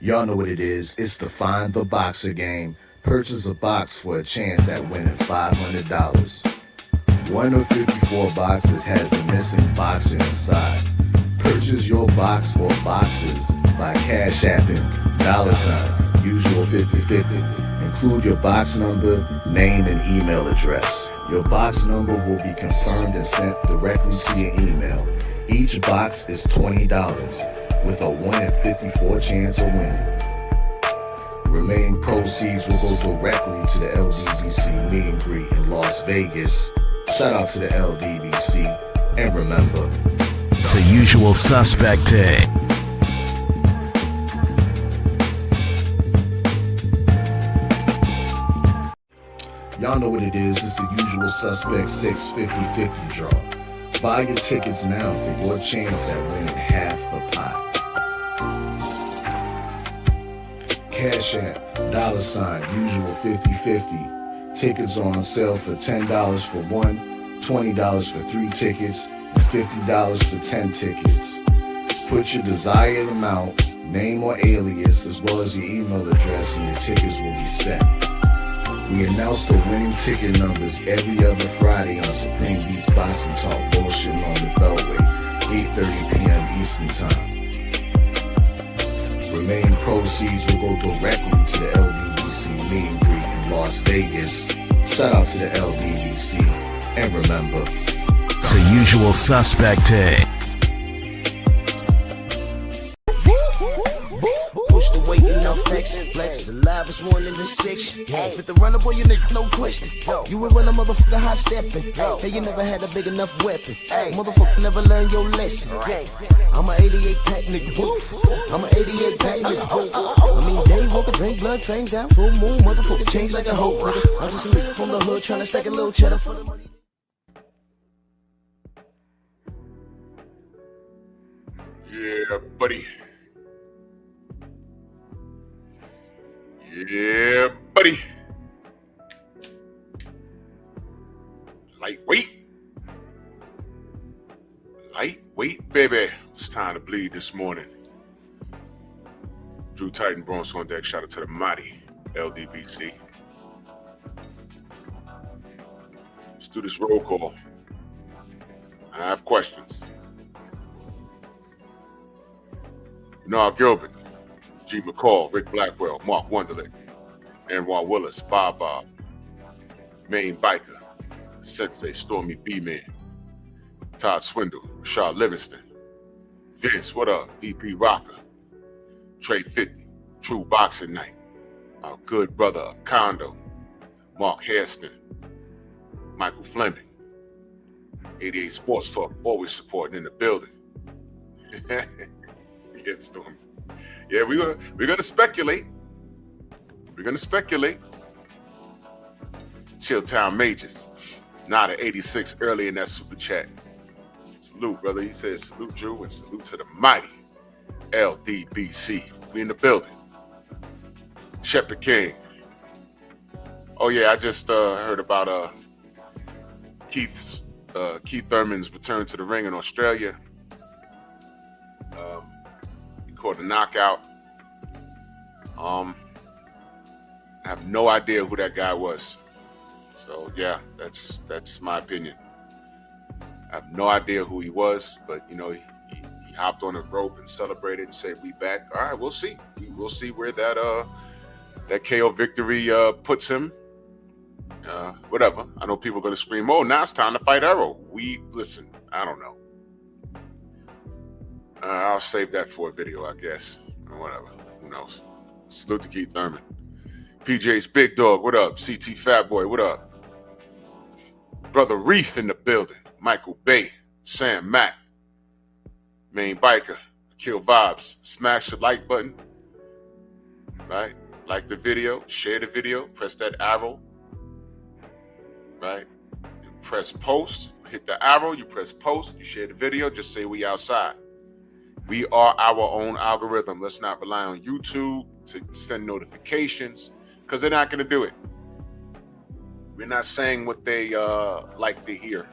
Y'all know what it is. It's the Find the Boxer game. Purchase a box for a chance at winning $500. One of 54 boxes has a missing boxer inside. Purchase your box or boxes by Cash Apping $ usual 50/50. Include your box number, name, and email address. Your box number will be confirmed and sent directly to your email. Each box is $20 with a 1 in 54 chance of winning. Remaining proceeds will go directly to the LDBC meet and greet in Las Vegas. Shout out to the LDBC, and remember, it's a usual suspect day. Y'all know what it is. It's the usual suspect 650/50 draw. Buy your tickets now for your chance at winning half the pot. Cash App, $ usual 50/50. Tickets are on sale for $10 for one, $20 for 3 tickets, and $50 for 10 tickets. Put your desired amount, name or alias, as well as your email address, and your tickets will be sent. We announce the winning ticket numbers every other Friday on Supreme Beats Boxing Talk Bullshit on the Beltway, 8:30 p.m. Eastern Time. Remaining proceeds will go directly to the LDBC meet and greet in Las Vegas. Shout out to the LDBC, and remember, it's a usual suspect day. Push the weight in no flex. Flex the live is one in the six. Fit the runner, boy, you nigga, no question. You will run a motherfucker high stepping. Hey, you never had a big enough weapon. Motherfucker never learned your lesson. I'm a 88 pack nigga. I'm a 88 pack nigga. I mean, day walker, drink blood, trains out, full moon, motherfucker change like a hoe. I'm just a nigga from the hood trying to stack a little cheddar for the money. Yeah, buddy. Yeah, buddy. Lightweight. Lightweight, baby. It's time to bleed this morning. Drew Titan, Bronx on deck. Shout out to the mighty LDBC. Let's do this roll call. I have questions. Bernard Gilbert, G. McCall, Rick Blackwell, Mark Wonderlick, Anwar Willis, Bob, Maine Biker, Sensei, Stormy B-Man, Todd Swindle, Rashad Livingston, Vince, what up, DP Rocker, Trey 50, True Boxing Night, our good brother Condo, Mark Hairston, Michael Fleming, 88 Sports Talk, always supporting in the building. Yes, Stormy. Yeah, we're gonna speculate. We're gonna speculate. Chilltown Majors, not at 86 early in that super chat. Salute, brother. He says salute, Drew, and salute to the mighty LDBC. We in the building. Shepherd King. Oh yeah, I just heard about Keith Thurman's return to the ring in Australia. He caught a knockout. I have no idea who that guy was. So yeah, that's my opinion. I have no idea who he was, but you know, he hopped on a rope and celebrated and said, "We back." All right, we'll see. We'll see where that KO victory puts him. Whatever. I know people are gonna scream, "Oh, now it's time to fight Errol." Listen. I don't know. I'll save that for a video, I guess. Or whatever. Who knows? Salute to Keith Thurman. PJ's Big Dog, what up? CT Fat Boy, what up? Brother Reef in the building. Michael Bay, Sam Mack, Maine Biker, Kill Vibes. Smash the like button, right? Like the video, share the video, press that arrow, right? And press post, hit the arrow, you press post, you share the video, just say we outside. We are our own algorithm. Let's not rely on YouTube to send notifications because they're not going to do it. We're not saying what they like to hear.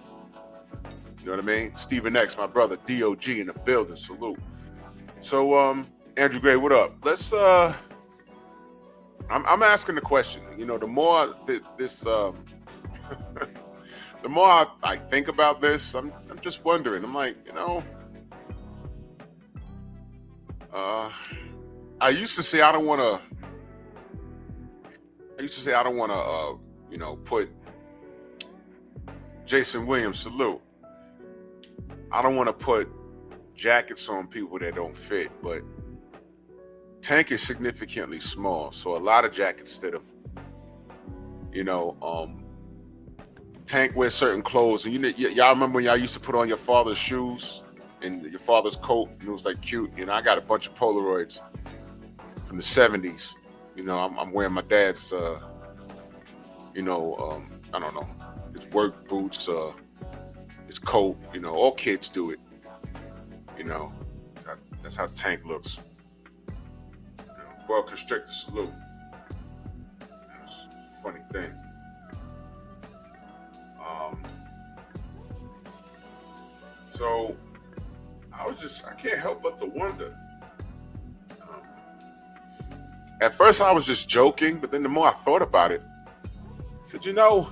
You know what I mean? Stephen X, my brother, DOG in the building. Salute. So, Andrew Gray, what up? Let's I'm asking the question. You know, the more the more I think about this, I'm just wondering. I'm like, you know, I used to say I don't want to, you know, put Jason Williams, salute. I don't want to put jackets on people that don't fit, but Tank is significantly small, so a lot of jackets fit him. You know, Tank wears certain clothes, and y'all remember when y'all used to put on your father's shoes and your father's coat, and it was like cute. You know, I got a bunch of Polaroids from the 70s. You know, I'm wearing my dad's, you know, I don't know, his work boots, his coat. You know, all kids do it. You know, that's how Tank looks. Well constricted salute. It's a funny thing. So I can't help but to wonder. At first I was just joking, but then the more I thought about it, I said, you know,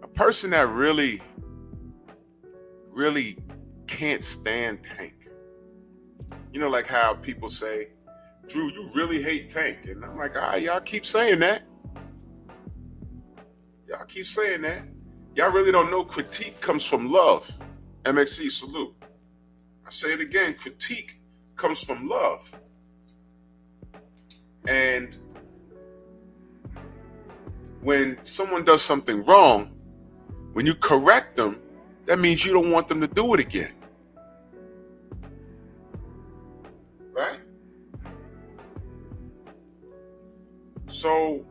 a person that really can't stand Tank. You know, like how people say, Drew, you really hate Tank. And I'm like, y'all keep saying that. Y'all keep saying that. Y'all really don't know critique comes from love. MXC, salute. I say it again, critique comes from love. And when someone does something wrong, when you correct them, that means you don't want them to do it again. Right? So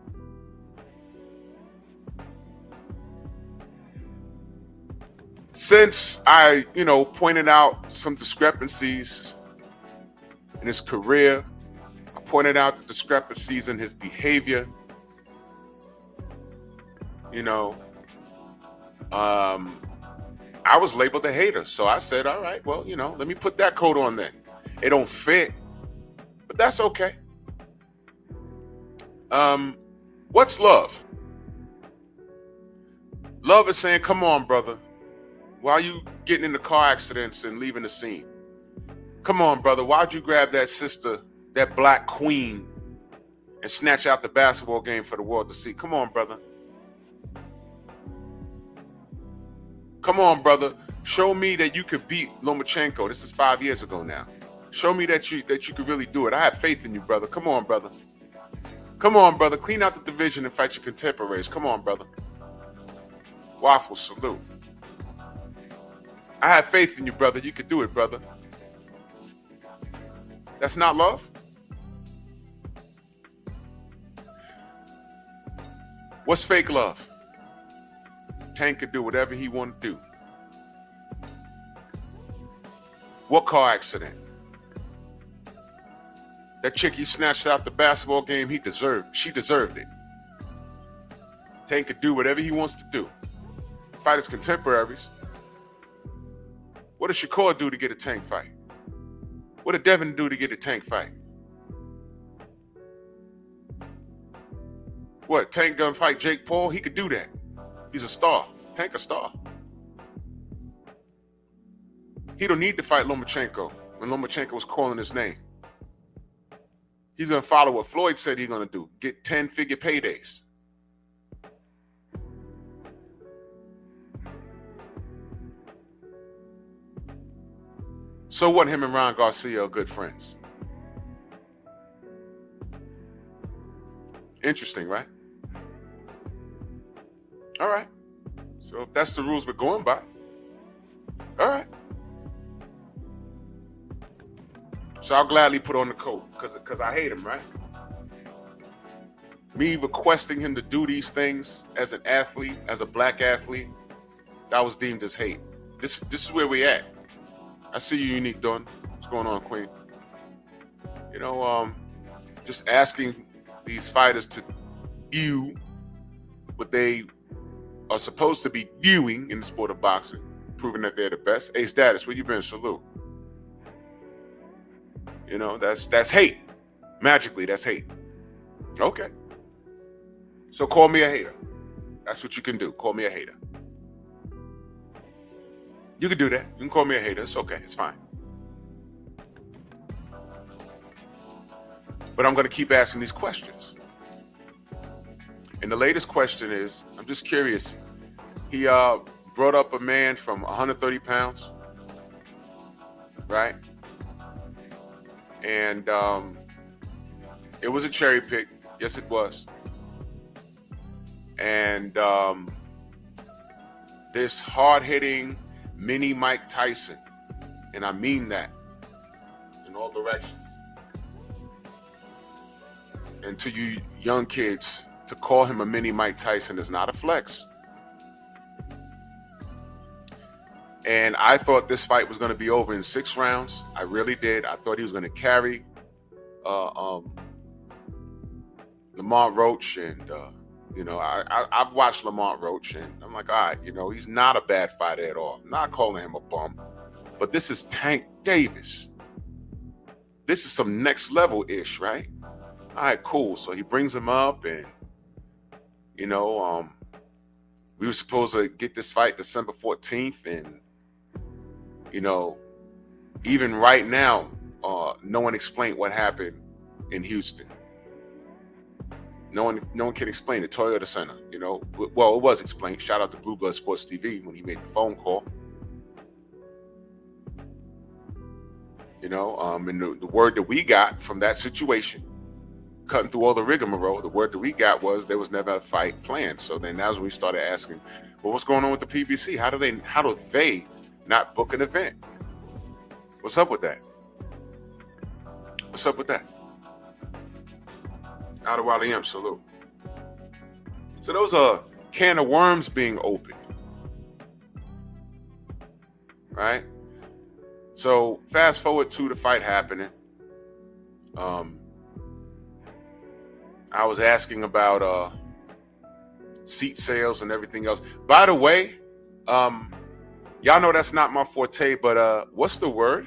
since I, you know, pointed out some discrepancies in his career, I pointed out the discrepancies in his behavior, you know, I was labeled a hater. So I said, all right, well, you know, let me put that coat on then. It don't fit, but that's okay. What's love? Love is saying, come on, brother. Why are you getting into car accidents and leaving the scene? Come on, brother. Why'd you grab that sister, that black queen, and snatch out the basketball game for the world to see? Come on, brother. Come on, brother. Show me that you could beat Lomachenko. This is 5 years ago now. Show me that you could really do it. I have faith in you, brother. Come on, brother. Come on, brother. Clean out the division and fight your contemporaries. Come on, brother. Waffle, salute. I have faith in you, brother. You could do it, brother. That's not love? What's fake love? Tank could do whatever he wanted to do. What car accident? That chick he snatched out the basketball game, she deserved it. Tank could do whatever he wants to do. Fight his contemporaries. What does Shakur do to get a Tank fight? What did Devin do to get a Tank fight? What, Tank gonna fight Jake Paul? He could do that. He's a star. Tank a star. He don't need to fight Lomachenko when Lomachenko was calling his name. He's gonna follow what Floyd said he's gonna do. Get 10-figure paydays. So what, him and Ryan Garcia are good friends. Interesting, right? All right. So if that's the rules we're going by, all right. So I'll gladly put on the coat because I hate him, right? Me requesting him to do these things as an athlete, as a black athlete, that was deemed as hate. This is where we at. I see you, Unique Dawn. What's going on, Queen? You know, just asking these fighters to do what they are supposed to be doing in the sport of boxing, proving that they're the best. Ace Status, where you been? Salute. You know, that's hate. Magically, that's hate. Okay. So call me a hater. That's what you can do. Call me a hater. You can do that. You can call me a hater. It's okay. It's fine. But I'm going to keep asking these questions. And the latest question is, I'm just curious. He brought up a man from 130 pounds, right? And it was a cherry pick. Yes, it was. And this hard-hitting mini Mike Tyson, and I mean that in all directions. And to you young kids, to call him a mini Mike Tyson is not a flex. And I thought this fight was going to be over in 6 rounds. I really did. I thought he was going to carry Lamont Roach. And, you know, I've watched Lamont Roach, and I'm like, all right, you know, he's not a bad fighter at all. I'm not calling him a bum. But this is Tank Davis. This is some next level-ish, right? All right, cool. So he brings him up, and, you know, we were supposed to get this fight December 14th, and, you know, even right now, no one explained what happened in Houston. No one can explain it. Toyota Center, you know. Well, it was explained. Shout out to Blue Blood Sports TV when he made the phone call. You know, and the word that we got from that situation, cutting through all the rigmarole, the word that we got was there was never a fight planned. So then that's when we started asking, well, what's going on with the PBC? How do they not book an event? What's up with that? What's up with that? Out of Wally M, salute. So there was a can of worms being opened, right? So fast forward to the fight happening. I was asking about seat sales and everything else. By the way, y'all know that's not my forte, but what's the word?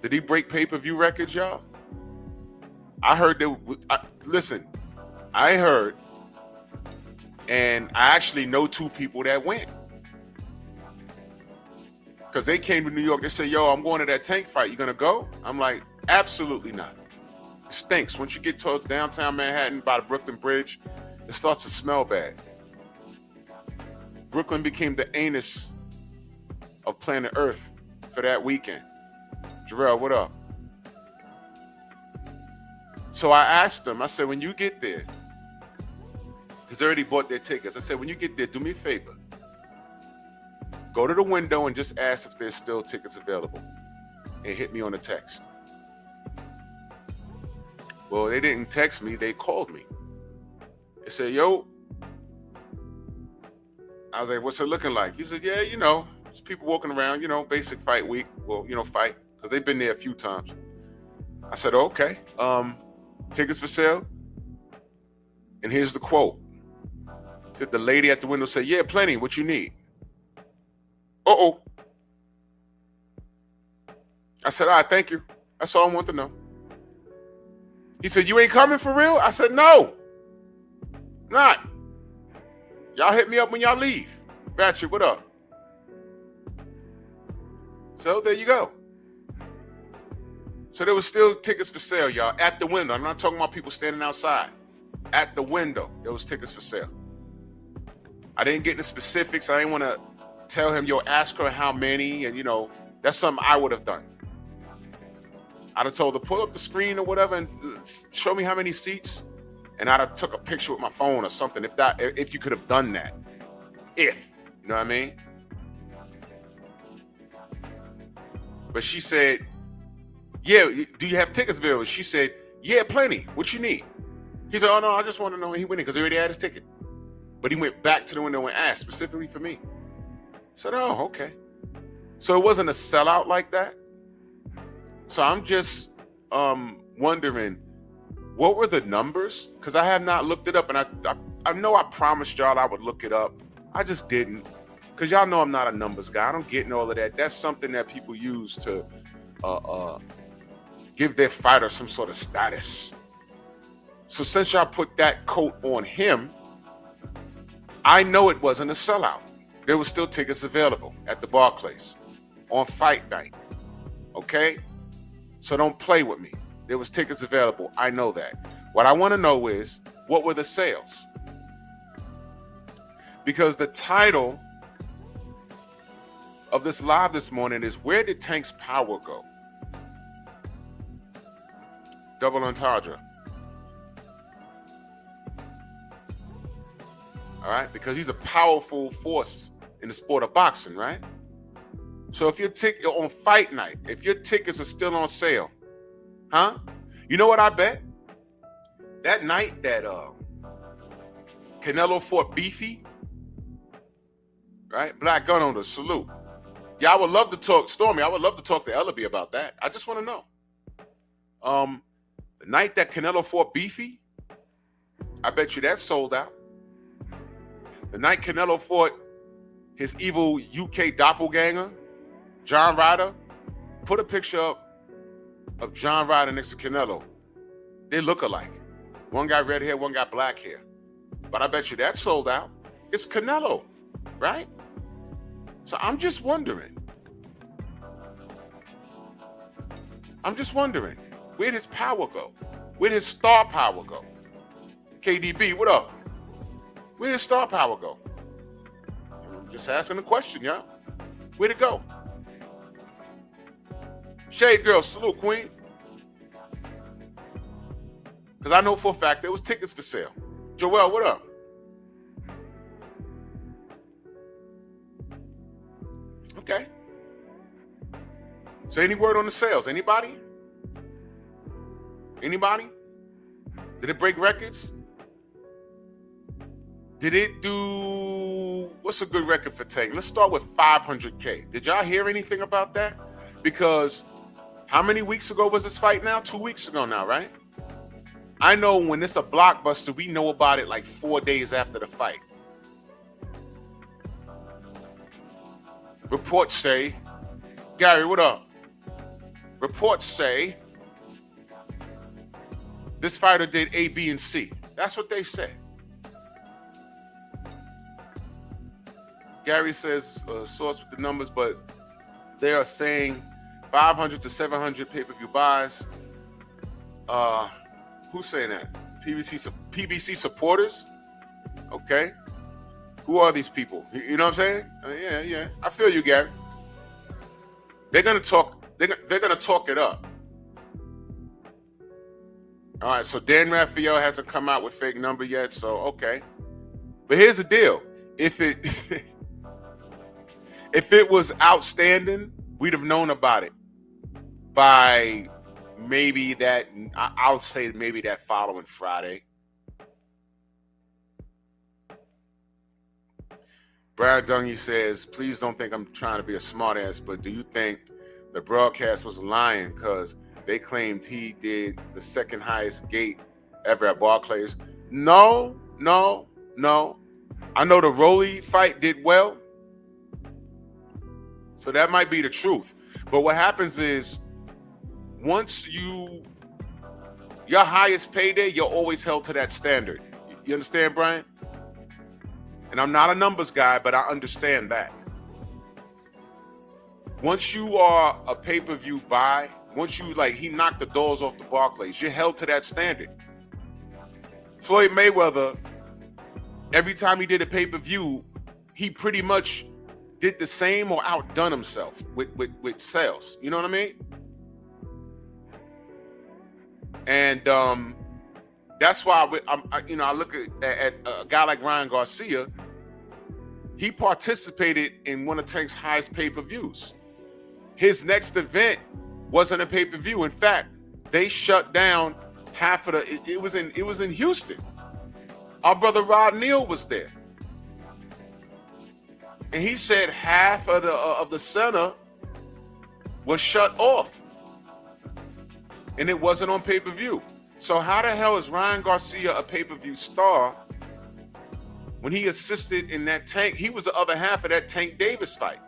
Did he break pay-per-view records, y'all? I heard that. Listen, I heard, and I actually know 2 people that went. Because they came to New York. They said, yo, I'm going to that Tank fight. You going to go? I'm like, absolutely not. It stinks. Once you get to downtown Manhattan by the Brooklyn Bridge, it starts to smell bad. Brooklyn became the anus of planet Earth for that weekend. Jarrell, what up? So I asked them, I said, when you get there, because they already bought their tickets, I said, when you get there, do me a favor. Go to the window and just ask if there's still tickets available. And hit me on a text. Well, they didn't text me, they called me. They said, yo. I was like, what's it looking like? He said, yeah, you know, there's people walking around, you know, basic fight week. Well, you know, fight, because they've been there a few times. I said, okay. Tickets for sale? And here's the quote. Said the lady at the window said, yeah, plenty. What you need? Uh-oh. I said, all right, thank you. That's all I want to know. He said, you ain't coming for real? I said, no. Not. Y'all hit me up when y'all leave. Ratchet, what up? So there you go. So there was still tickets for sale, y'all, at the window. I'm not talking about people standing outside. At the window, there was tickets for sale. I didn't get into specifics. I didn't want to tell him, yo, ask her how many, and, you know, that's something I would have done. I'd have told her, pull up the screen or whatever and show me how many seats, and I'd have took a picture with my phone or something, if you could have done that. If, you know what I mean? But she said, yeah, do you have tickets available? She said, yeah, plenty. What you need? He said, oh, no, I just want to know when he went in because he already had his ticket. But he went back to the window and asked specifically for me. I said, oh, okay. So it wasn't a sellout like that. So I'm just wondering, what were the numbers? Because I have not looked it up. And I know I promised y'all I would look it up. I just didn't. Because y'all know I'm not a numbers guy. I don't get in all of that. That's something that people use to give their fighter some sort of status. So since y'all put that coat on him, I know it wasn't a sellout. There were still tickets available at the Barclays on fight night. Okay? So don't play with me. There was tickets available. I know that. What I want to know is, what were the sales? Because the title of this live this morning is, where did Tank's power go? Double entendre. All right? Because he's a powerful force in the sport of boxing, right? So if your ticket on fight night, if your tickets are still on sale, huh? You know what I bet? That night that Canelo fought Beefy, right? Black Gun on the salute. Yeah, I would love to talk, Stormy, I would love to talk to Ellaby about that. I just want to know. The night that Canelo fought Beefy, I bet you that sold out. The night Canelo fought his evil UK doppelganger, John Ryder, put a picture up of John Ryder next to Canelo. They look alike. One guy red hair, one guy black hair. But I bet you that sold out. It's Canelo, right? So I'm just wondering, where'd his power go? Where'd his star power go? KDB, what up? Where'd his star power go? I'm just asking a question, y'all. Where'd it go? Shade Girl, salute, Queen. Because I know for a fact there was tickets for sale. Joel, what up? Okay. So any word on the sales? Anybody? Anybody? Did it break records? Did it do, what's a good record for Tank? Let's start with 500K. Did y'all hear anything about that? Because how many weeks ago was this fight now? 2 weeks ago now, right? I know when it's a blockbuster, we know about it like 4 days after the fight. Reports say, Gary, what up? Reports say this fighter did A, B, and C. That's what they said. Gary says, source with the numbers, but they are saying 500 to 700 pay-per-view buys. Who's saying that? PBC supporters? Okay. Who are these people? You know what I'm saying? Yeah. I feel you, Gary. They're gonna talk. They're gonna talk it up. All right. So Dan Raphael hasn't come out with fake number yet. So okay. But here's the deal: if it was outstanding, we'd have known about it by maybe that. I'll say maybe that following Friday. Brad Dungy says, please don't think I'm trying to be a smartass, but do you think the broadcast was lying because they claimed he did the second highest gate ever at Barclays? No. I know the Rolly fight did well, so that might be the truth. But what happens is, once your highest payday, you're always held to that standard. You understand, Brian? And I'm not a numbers guy, but I understand that. Once you are a pay-per-view buy, once you, like, he knocked the doors off the Barclays, you're held to that standard. Floyd Mayweather, every time he did a pay-per-view, he pretty much did the same or outdone himself with sales. You know what I mean? And that's why I look at a guy like Ryan Garcia. He participated in one of Tank's highest pay-per-views. His next event wasn't a pay-per-view. In fact, they shut down half of the. It was in Houston. Our brother Rod Neal was there, and he said half of the center was shut off, and it wasn't on pay-per-view. So how the hell is Ryan Garcia a pay-per-view star when he assisted in that Tank? He was the other half of that Tank Davis fight.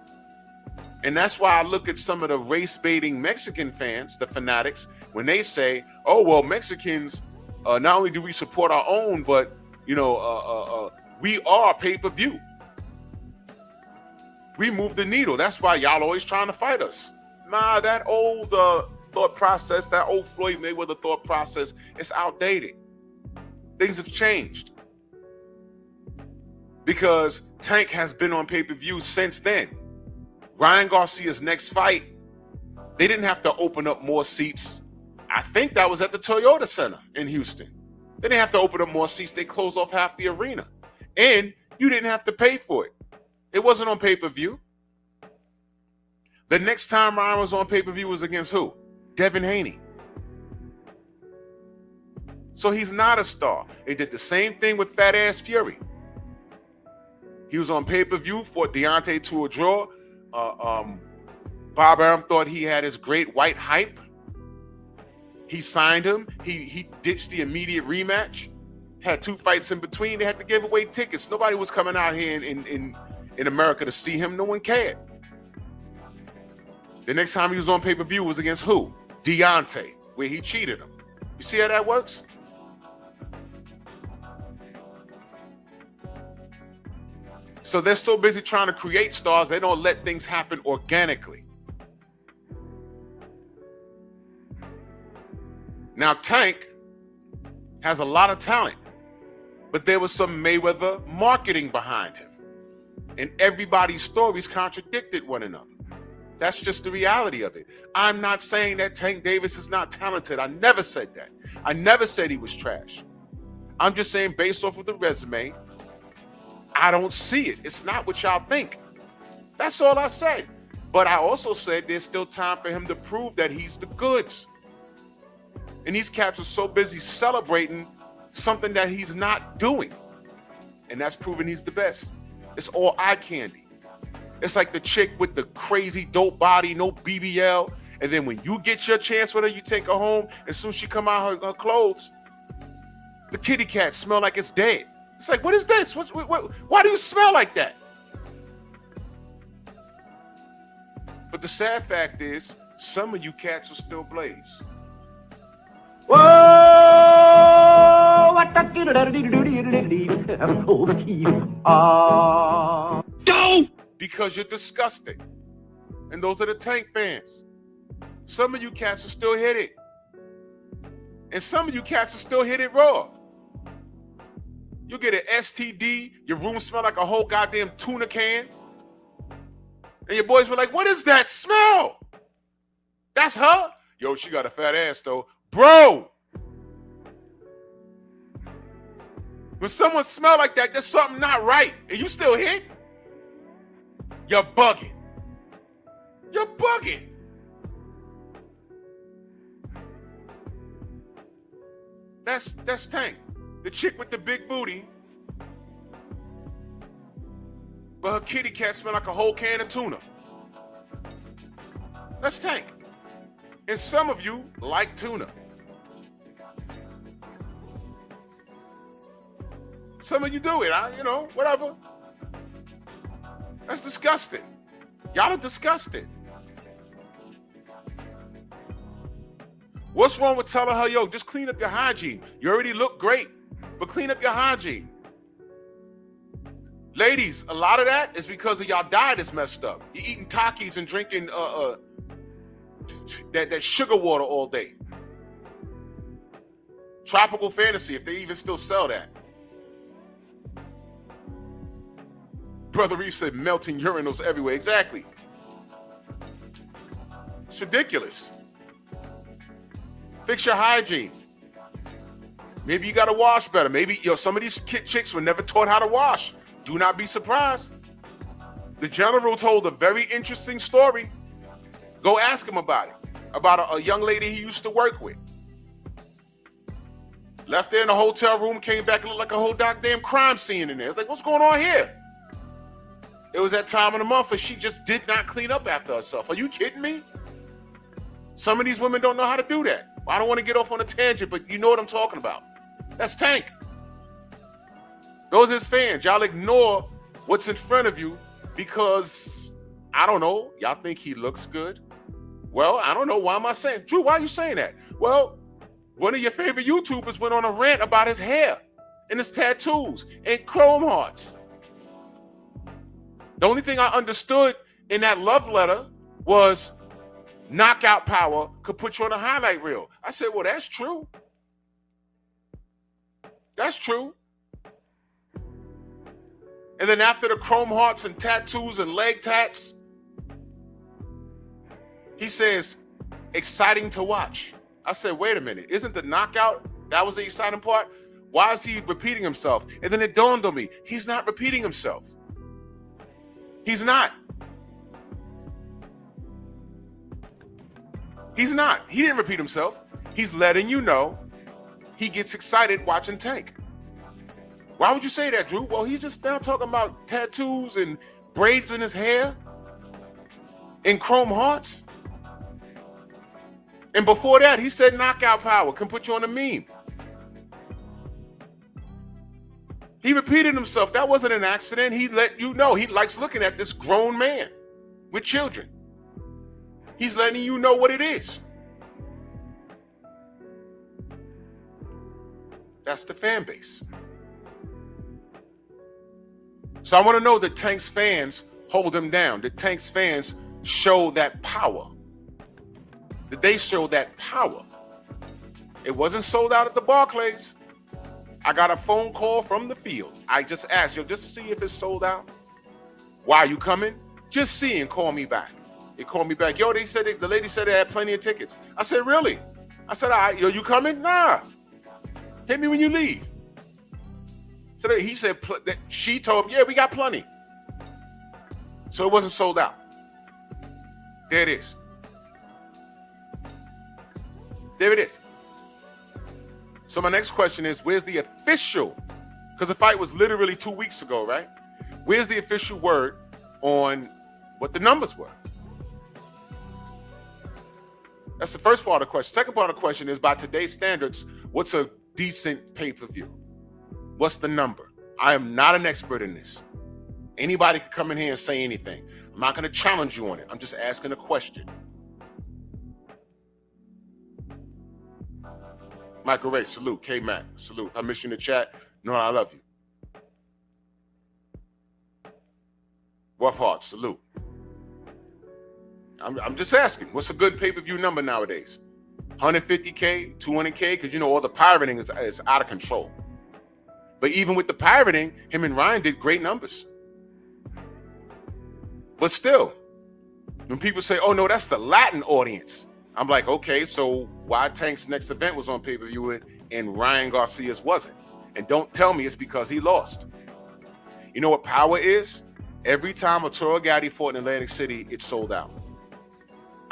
And that's why I look at some of the race-baiting Mexican fans, the fanatics, when they say, oh, well, Mexicans, not only do we support our own, but, we are pay-per-view. We move the needle. That's why y'all always trying to fight us. Nah, that old thought process, that old Floyd Mayweather thought process, it's outdated. Things have changed. Because Tank has been on pay-per-view since then. Ryan Garcia's next fight, they didn't have to open up more seats. I think that was at the Toyota Center in Houston. They didn't have to open up more seats. They closed off half the arena. And you didn't have to pay for it. It wasn't on pay-per-view. The next time Ryan was on pay-per-view was against who? Devin Haney. So he's not a star. They did the same thing with Fat Ass Fury. He was on pay-per-view for Deontay to a draw. Bob Arum thought he had his great white hype. He signed him. He ditched the immediate rematch. Had 2 fights in between. They had to give away tickets. Nobody was coming out here in America to see him. No one cared. The next time he was on pay-per-view was against who? Deontay, where he cheated him. You see how that works? So they're so busy trying to create stars, they don't let things happen organically. Now, Tank has a lot of talent, but there was some Mayweather marketing behind him. And everybody's stories contradicted one another. That's just the reality of it. I'm not saying that Tank Davis is not talented. I never said that. I never said he was trash. I'm just saying based off of the resume, I don't see it. It's not what y'all think. That's all I said. But I also said there's still time for him to prove that he's the goods. And these cats are so busy celebrating something that he's not doing. And that's proving he's the best. It's all eye candy. It's like the chick with the crazy dope body, no BBL. And then when you get your chance with her, you take her home. As soon as she come out her clothes, the kitty cat smell like it's dead. It's like, what is this? Why do you smell like that? But the sad fact is, some of you cats will still blaze. Whoa! What the Because you're disgusting. And those are the Tank fans. Some of you cats will still hit it. And some of you cats will still hit it raw. You get an STD, your room smell like a whole goddamn tuna can. And your boys were like, what is that smell? That's her? Yo, she got a fat ass though. Bro! When someone smell like that, there's something not right. And you still hit? You're bugging. You're bugging. That's Tank. The chick with the big booty. But her kitty cat smell like a whole can of tuna. That's Tank. And some of you like tuna. Some of you do it, whatever. That's disgusting. Y'all are disgusting. What's wrong with telling her, yo, just clean up your hygiene? You already look great, but clean up your hygiene. Ladies, a lot of that is because of y'all diet is messed up. You're eating Takis and drinking that sugar water all day. Tropical Fantasy, if they even still sell that. Brother Reef said melting urinals everywhere. Exactly. It's ridiculous. Fix your hygiene. Maybe you got to wash better. Maybe some of these chicks were never taught how to wash. Do not be surprised. The general told a very interesting story. Go ask him about it. About a young lady he used to work with. Left there in a hotel room, came back and looked like a whole goddamn crime scene in there. It's like, what's going on here? It was that time of the month where she just did not clean up after herself. Are you kidding me? Some of these women don't know how to do that. I don't want to get off on a tangent, but you know what I'm talking about. That's Tank. Those are his fans. Y'all ignore what's in front of you because, I don't know, y'all think he looks good. Well, I don't know. Why am I saying? Drew, why are you saying that? Well, one of your favorite YouTubers went on a rant about his hair and his tattoos and chrome hearts. The only thing I understood in that love letter was knockout power could put you on a highlight reel. I said, well, that's true. That's true. And then after the chrome hearts and tattoos and leg tats, he says, exciting to watch. I said, wait a minute. Isn't the knockout, that was the exciting part? Why is he repeating himself? And then it dawned on me, he's not repeating himself. He's not. He's not. He didn't repeat himself. He's letting you know he gets excited watching Tank. Why would you say that, Drew? Well, he's just now talking about tattoos and braids in his hair and chrome hearts. And before that, he said knockout power can put you on a meme. He repeated himself. That wasn't an accident. He let you know he likes looking at this grown man with children. He's letting you know what it is. That's the fan base. So I want to know that Tank's fans hold him down. That Tank's fans show that power. That they show that power. It wasn't sold out at the Barclays. I got a phone call from the field. I just asked, yo, just see if it's sold out. Why are you coming? Just see and call me back. They called me back. Yo, the lady said they had plenty of tickets. I said, really? I said, all right, yo, you coming? Nah. Hit me when you leave. So he said, that she told him, yeah, we got plenty. So it wasn't sold out. There it is. There it is. So my next question is, where's the official? Because the fight was literally 2 weeks ago, right? Where's the official word on what the numbers were? That's the first part of the question. Second part of the question is, by today's standards, what's a decent pay-per-view? What's the number? I am not an expert in this. Anybody can come in here and say anything. I'm not going to challenge you on it. I'm just asking a question. Michael Ray, salute. K-Mac, salute. I miss you in the chat. No, I love you. Rough Heart, salute. I'm just asking, what's a good pay-per-view number nowadays? 150K, 200K? Because, you know, all the pirating is out of control. But even with the pirating, him and Ryan did great numbers. But still, when people say, oh, no, that's the Latin audience, I'm like, okay, so why Tank's next event was on pay-per-view and Ryan Garcia's wasn't? And don't tell me it's because he lost. You know what power is? Every time Arturo Gatti fought in Atlantic City, it sold out.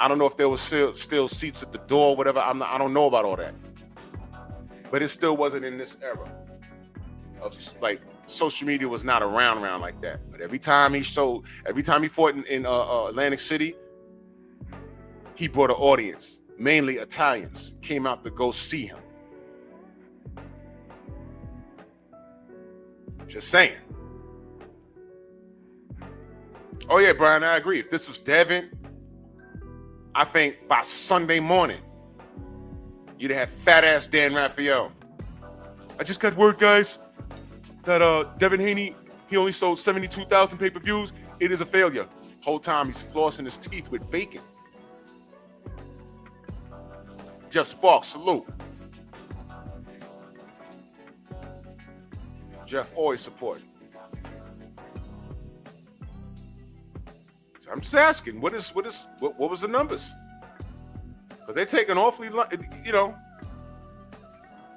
I don't know if there was still seats at the door, whatever. I don't know about all that. But it still wasn't in this era of, like, social media was not around like that. But every time he fought in Atlantic City, he brought an audience, mainly Italians, came out to go see him. Just saying. Oh yeah, Brian, I agree. If this was Devin, I think by Sunday morning, you'd have fat ass Dan Raphael. I just got word, guys, that Devin Haney, he only sold 72,000 pay-per-views. It is a failure. Whole time he's flossing his teeth with bacon. Jeff Sparks, salute. Jeff always supporting. So I'm just asking, what was the numbers? Because they're taking awfully long,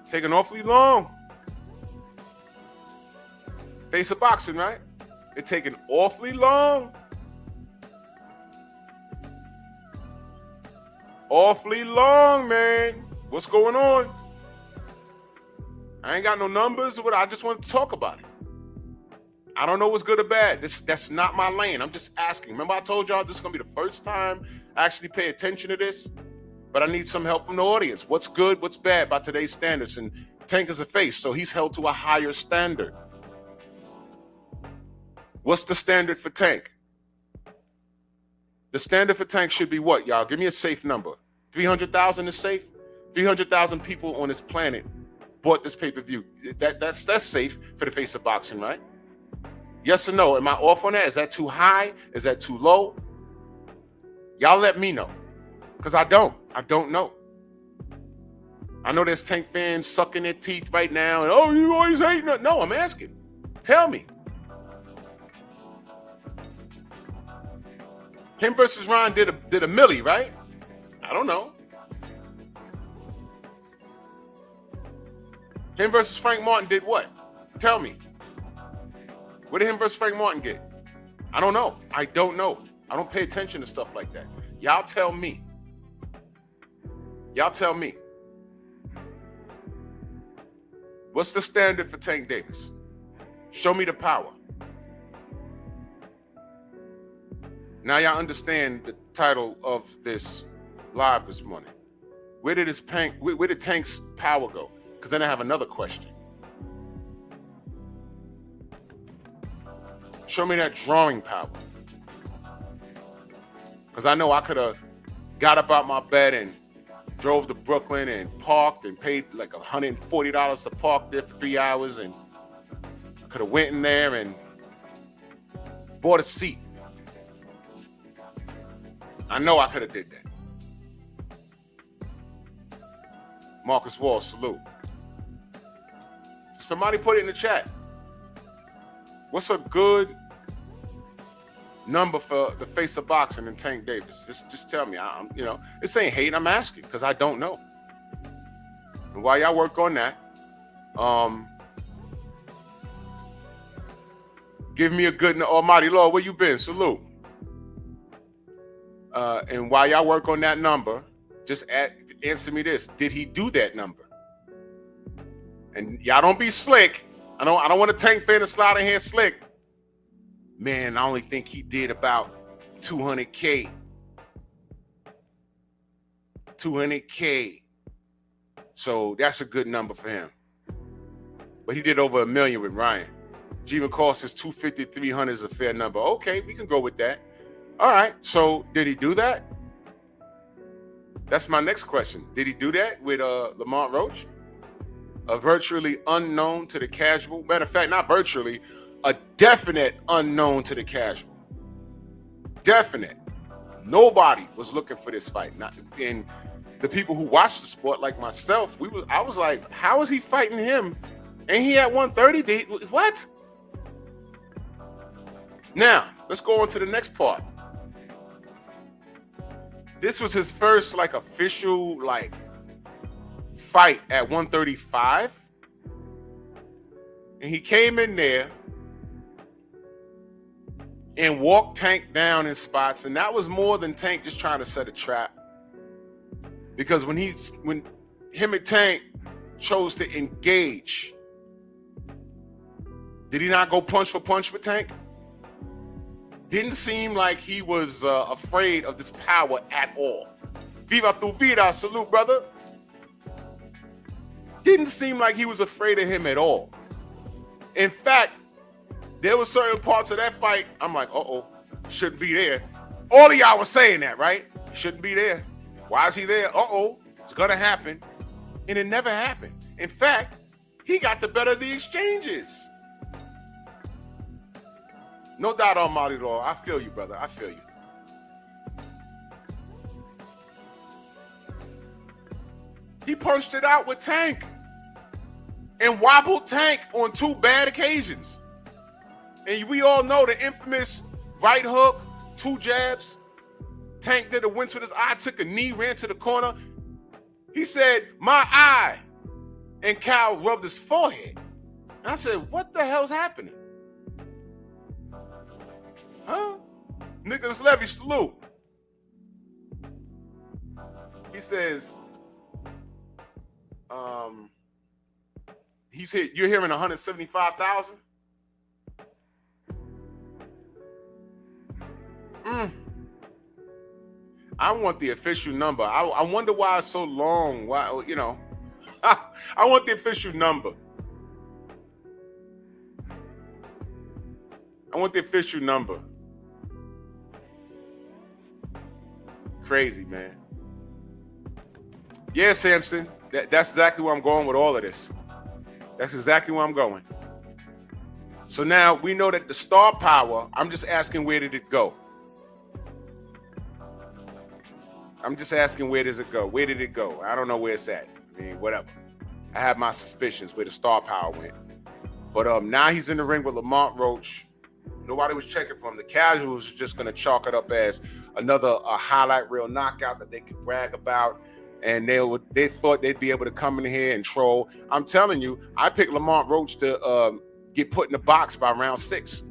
taking awfully long. Face of boxing, right? They're taking awfully long. Awfully long, man. What's going on? I ain't got no numbers. I just want to talk about it. I don't know what's good or bad. That's not my lane. I'm just asking. Remember I told y'all this is going to be the first time I actually pay attention to this? But I need some help from the audience. What's good, what's bad by today's standards? And Tank is a face, so he's held to a higher standard. What's the standard for Tank? The standard for Tank should be what, y'all? Give me a safe number. 300,000 is safe? 300,000 people on this planet bought this pay-per-view. That's safe for the face of boxing, right? Yes or no? Am I off on that? Is that too high? Is that too low? Y'all let me know. Because I don't know. I know there's Tank fans sucking their teeth right now. And, oh, you always hating it. No, I'm asking. Tell me. Him versus Ron did a milli, right? I don't know. Him versus Frank Martin did what? Tell me. What did him versus Frank Martin get? I don't know. I don't know. I don't pay attention to stuff like that. Y'all tell me. Y'all tell me. What's the standard for Tank Davis? Show me the power. Now y'all understand the title of this live this morning. Where did Tank's power go? Because then I have another question. Show me that drawing power. Because I know I could have got up out my bed and drove to Brooklyn and parked and paid like $140 to park there for 3 hours, and could have went in there and bought a seat. I know I could have did that. Marcus Wall, salute. Somebody put it in the chat. What's a good number for the face of boxing and Tank Davis? Just tell me. This ain't hate. I'm asking because I don't know. And while y'all work on that, give me a good Almighty Lord. Where you been? Salute. And while y'all work on that number, just answer me this: did he do that number? And y'all don't be slick. I don't want a Tank fan to slide in here slick. Man, I only think he did about 200K. 200K. So that's a good number for him. But he did over $1 million with Ryan. G McCall says 250, 300 is a fair number. Okay, we can go with that. All right, so did he do that? That's my next question. Did he do that with Lamont Roach? A virtually unknown to the casual. Matter of fact, not virtually, a definite unknown to the casual. Definite. Nobody was looking for this fight. And the people who watch the sport, like myself, I was like, how is he fighting him? Ain't he at 130? What? Now, let's go on to the next part. This was his first official fight at 135. And he came in there and walked Tank down in spots. And that was more than Tank just trying to set a trap. Because when him and Tank chose to engage, did he not go punch for punch with Tank? Didn't seem like he was afraid of this power at all. Viva tu vida, salute, brother. Didn't seem like he was afraid of him at all. In fact, there were certain parts of that fight, I'm like, shouldn't be there. All of y'all were saying that, right? He shouldn't be there. Why is he there? It's gonna happen. And it never happened. In fact, he got the better of the exchanges. No doubt, Almighty Lord. I feel you, brother. I feel you. He punched it out with Tank and wobbled Tank on 2 bad occasions. And we all know the infamous right hook, 2 jabs. Tank did a wince with his eye, took a knee, ran to the corner. He said, my eye. And Cal rubbed his forehead. And I said, what the hell's happening? Huh? Nicholas Levy, salute. He says, you're hearing 175,000? I want the official number. I wonder why it's so long. Why, I want the official number. I want the official number. crazy, man. Yeah, Samson. That's exactly where I'm going with all of this. That's exactly where I'm going. So now we know that the star power, I'm just asking, where did it go? I'm just asking, where does it go? Where did it go? I don't know where it's at. I mean, whatever. I have my suspicions where the star power went. But now he's in the ring with Lamont Roach. Nobody was checking for him. The casuals are just going to chalk it up as another highlight reel knockout that they could brag about. And they thought they'd be able to come in here and troll. I'm telling you, I picked Lamont Roach to get put in the box by round 6.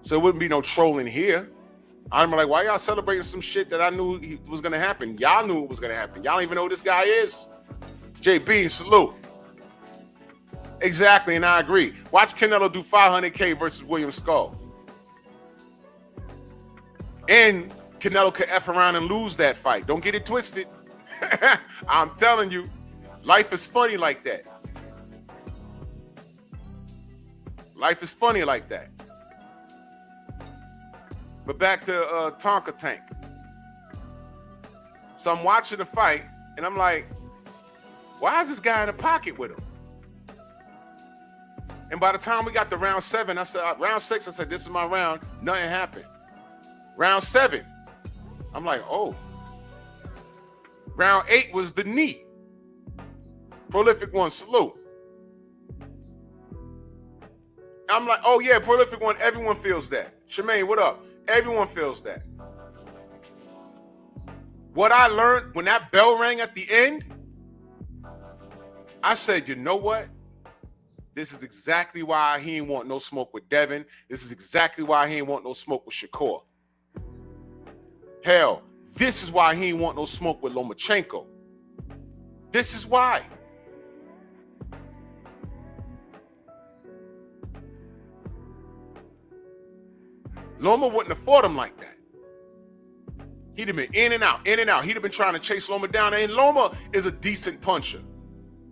So it wouldn't be no trolling here. I'm like, why y'all celebrating some shit that I knew was going to happen? Y'all knew it was going to happen. Y'all don't even know who this guy is. JB, salute. Exactly, and I agree. Watch Canelo do 500K versus William Skull. And Canelo could F around and lose that fight. Don't get it twisted. I'm telling you, life is funny like that. Life is funny like that. But back to Tonka Tank. So I'm watching the fight, and I'm like, why is this guy in the pocket with him? And by the time we got to round 7, I said, round 6, I said, this is my round. Nothing happened. Round 7, I'm like, oh. Round 8 was the knee. Prolific One, salute. I'm like, oh yeah, Prolific One, everyone feels that. Shemaine, what up? Everyone feels that. What I learned when that bell rang at the end, I said, you know what? This is exactly why he ain't want no smoke with Devin. This is exactly why he ain't want no smoke with Shakur. Hell, this is why he ain't want no smoke with Lomachenko. This is why. Loma wouldn't have fought him like that. He'd have been in and out, in and out. He'd have been trying to chase Loma down. And Loma is a decent puncher.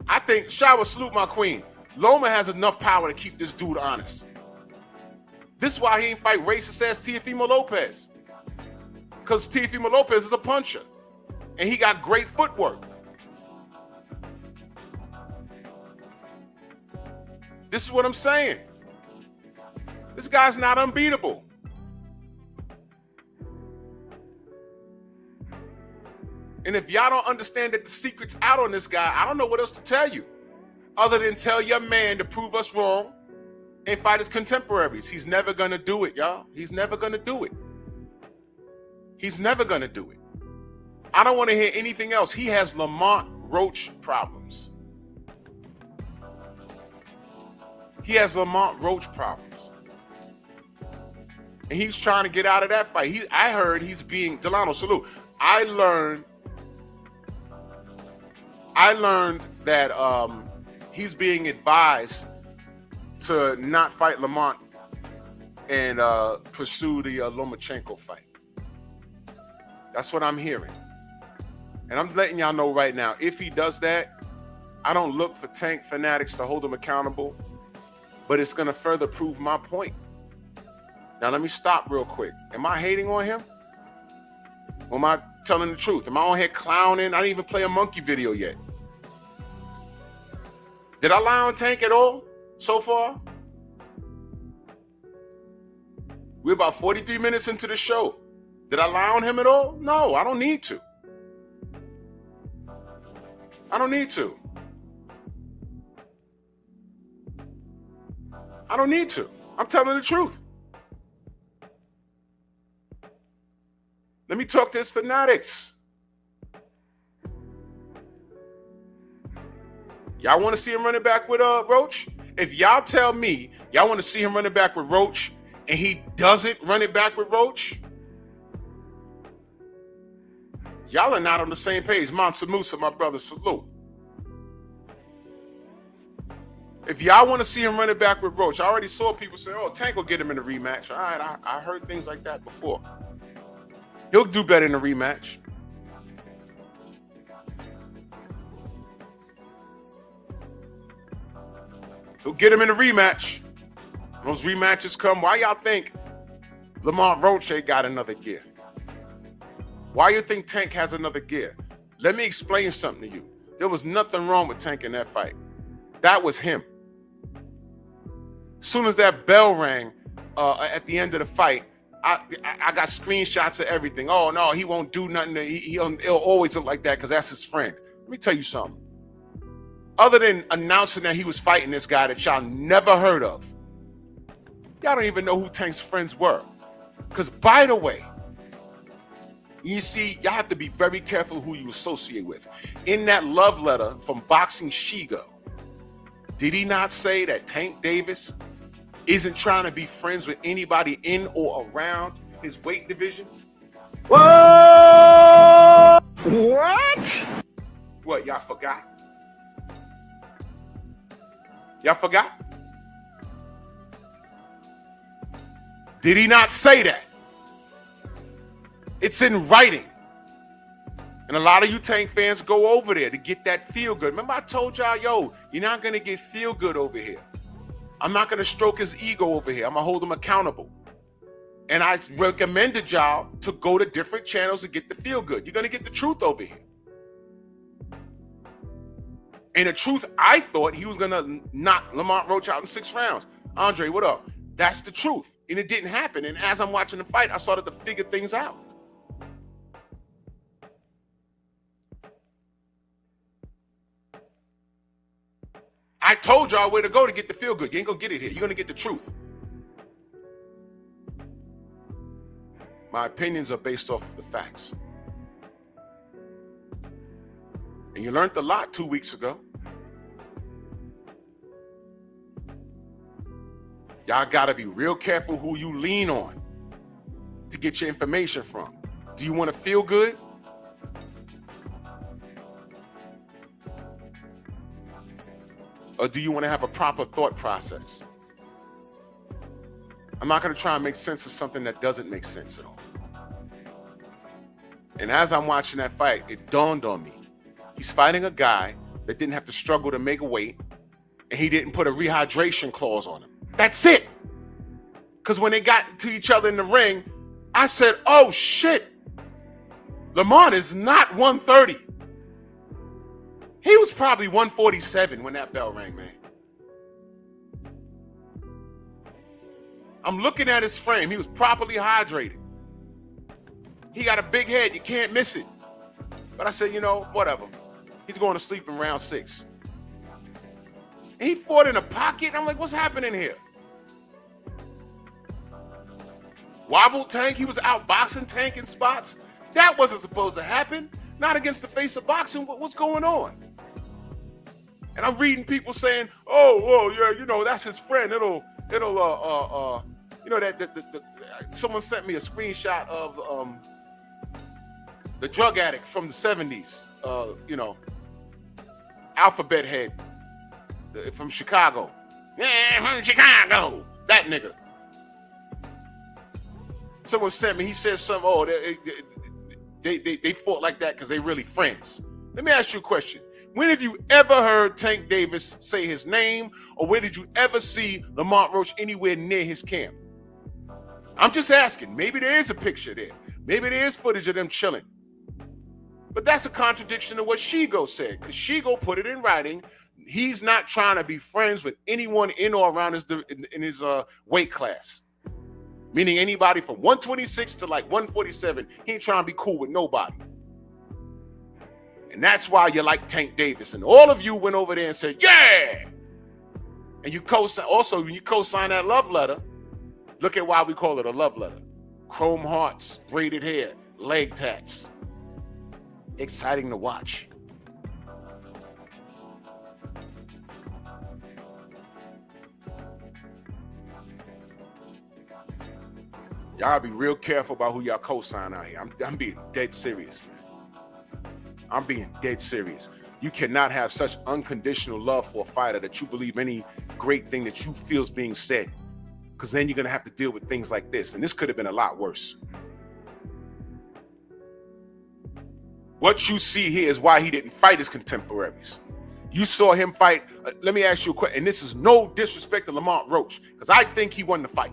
I think, Shower, salute my queen. Loma has enough power to keep this dude honest. This is why he ain't fight racist ass Teofimo Lopez. Because Teofimo Lopez is a puncher. And he got great footwork. This is what I'm saying. This guy's not unbeatable. And if y'all don't understand that the secret's out on this guy, I don't know what else to tell you. Other than tell your man to prove us wrong and fight his contemporaries. He's never going to do it, y'all. He's never going to do it. He's never going to do it. I don't want to hear anything else. He has Lamont Roach problems. He has Lamont Roach problems. And he's trying to get out of that fight. I heard he's being, Delano, salute. I learned that he's being advised to not fight Lamont and pursue the Lomachenko fight. That's what I'm hearing. And I'm letting y'all know right now, if he does that, I don't look for Tank fanatics to hold him accountable, but it's going to further prove my point. Now, let me stop real quick. Am I hating on him? Or am I telling the truth? Am I on here clowning? I didn't even play a monkey video yet. Did I lie on Tank at all so far? We're about 43 minutes into the show. Did I lie on him at all? No, I don't need to. I don't need to. I don't need to. I'm telling the truth. Let me talk to his fanatics. Y'all want to see him running back with Roach? If y'all tell me y'all want to see him running back with Roach and he doesn't run it back with Roach, y'all are not on the same page. Mansa Musa, my brother, salute. If y'all want to see him run it back with Roach, I already saw people say, oh, Tank will get him in a rematch. All right, I heard things like that before. He'll do better in the rematch. He'll get him in a rematch. Those rematches come. Why y'all think Lamont Roach ain't got another gear? Why you think Tank has another gear? Let me explain something to you. There was nothing wrong with Tank in that fight. That was him. As soon as that bell rang at the end of the fight, I got screenshots of everything. Oh, no, he won't do nothing. He'll always look like that because that's his friend. Let me tell you something. Other than announcing that he was fighting this guy that y'all never heard of, y'all don't even know who Tank's friends were. Because, by the way, you see, y'all have to be very careful who you associate with. In that love letter from Boxing Shigo, did he not say that Tank Davis isn't trying to be friends with anybody in or around his weight division? Whoa! What? What, y'all forgot? Y'all forgot? Did he not say that? It's in writing. And a lot of you Tank fans go over there to get that feel good. Remember I told y'all, yo, you're not going to get feel good over here. I'm not going to stroke his ego over here. I'm going to hold him accountable. And I recommended y'all to go to different channels to get the feel good. You're going to get the truth over here. And the truth, I thought he was going to knock Lamont Roach out in 6 rounds. Andre, what up? That's the truth. And it didn't happen. And as I'm watching the fight, I started to figure things out. I told y'all where to go to get the feel good. You ain't going to get it here. You're going to get the truth. My opinions are based off of the facts. And you learned a lot 2 weeks ago. Y'all got to be real careful who you lean on to get your information from. Do you want to feel good? Or do you want to have a proper thought process? I'm not going to try and make sense of something that doesn't make sense at all. And as I'm watching that fight, it dawned on me. He's fighting a guy that didn't have to struggle to make a weight, and he didn't put a rehydration clause on him. That's it. Because when they got to each other in the ring, I said, oh shit, Lamont is not 130. He was probably 147 when that bell rang, man. I'm looking at his frame. He was properly hydrated. He got a big head. You can't miss it. But I said, you know, whatever. He's going to sleep in round 6. And he fought in a pocket. I'm like, what's happening here? Wobble Tank. He was outboxing Tank in spots. That wasn't supposed to happen. Not against the face of boxing. What's going on? And I'm reading people saying, oh, yeah, you know, that's his friend. It'll you know, someone sent me a screenshot of the drug addict from the 70s, you know, Alphabet Head from Chicago. Yeah, from Chicago. That nigga. Someone sent me, he said something, oh, they fought like that because they really friends. Let me ask you a question. When have you ever heard Tank Davis say his name, or where did you ever see Lamont Roach anywhere near his camp? I'm just asking. Maybe there is a picture there. Maybe there is footage of them chilling. But that's a contradiction to what Shigo said, because Shigo put it in writing. He's not trying to be friends with anyone in or around his weight class. Meaning anybody from 126 to like 147. He ain't trying to be cool with nobody. And that's why you like Tank Davis. And all of you went over there and said, yeah! And you co-sign, also when you co-sign that love letter, look at why we call it a love letter. Chrome hearts, braided hair, leg tats. Exciting to watch. Y'all be real careful about who y'all co-sign out here. I'm being dead serious, man. I'm being dead serious. You cannot have such unconditional love for a fighter that you believe any great thing that you feel is being said, because then you're going to have to deal with things like this. And this could have been a lot worse. What you see here is why he didn't fight his contemporaries. You saw him fight. Let me ask you a question. And this is no disrespect to Lamont Roach, because I think he won the fight.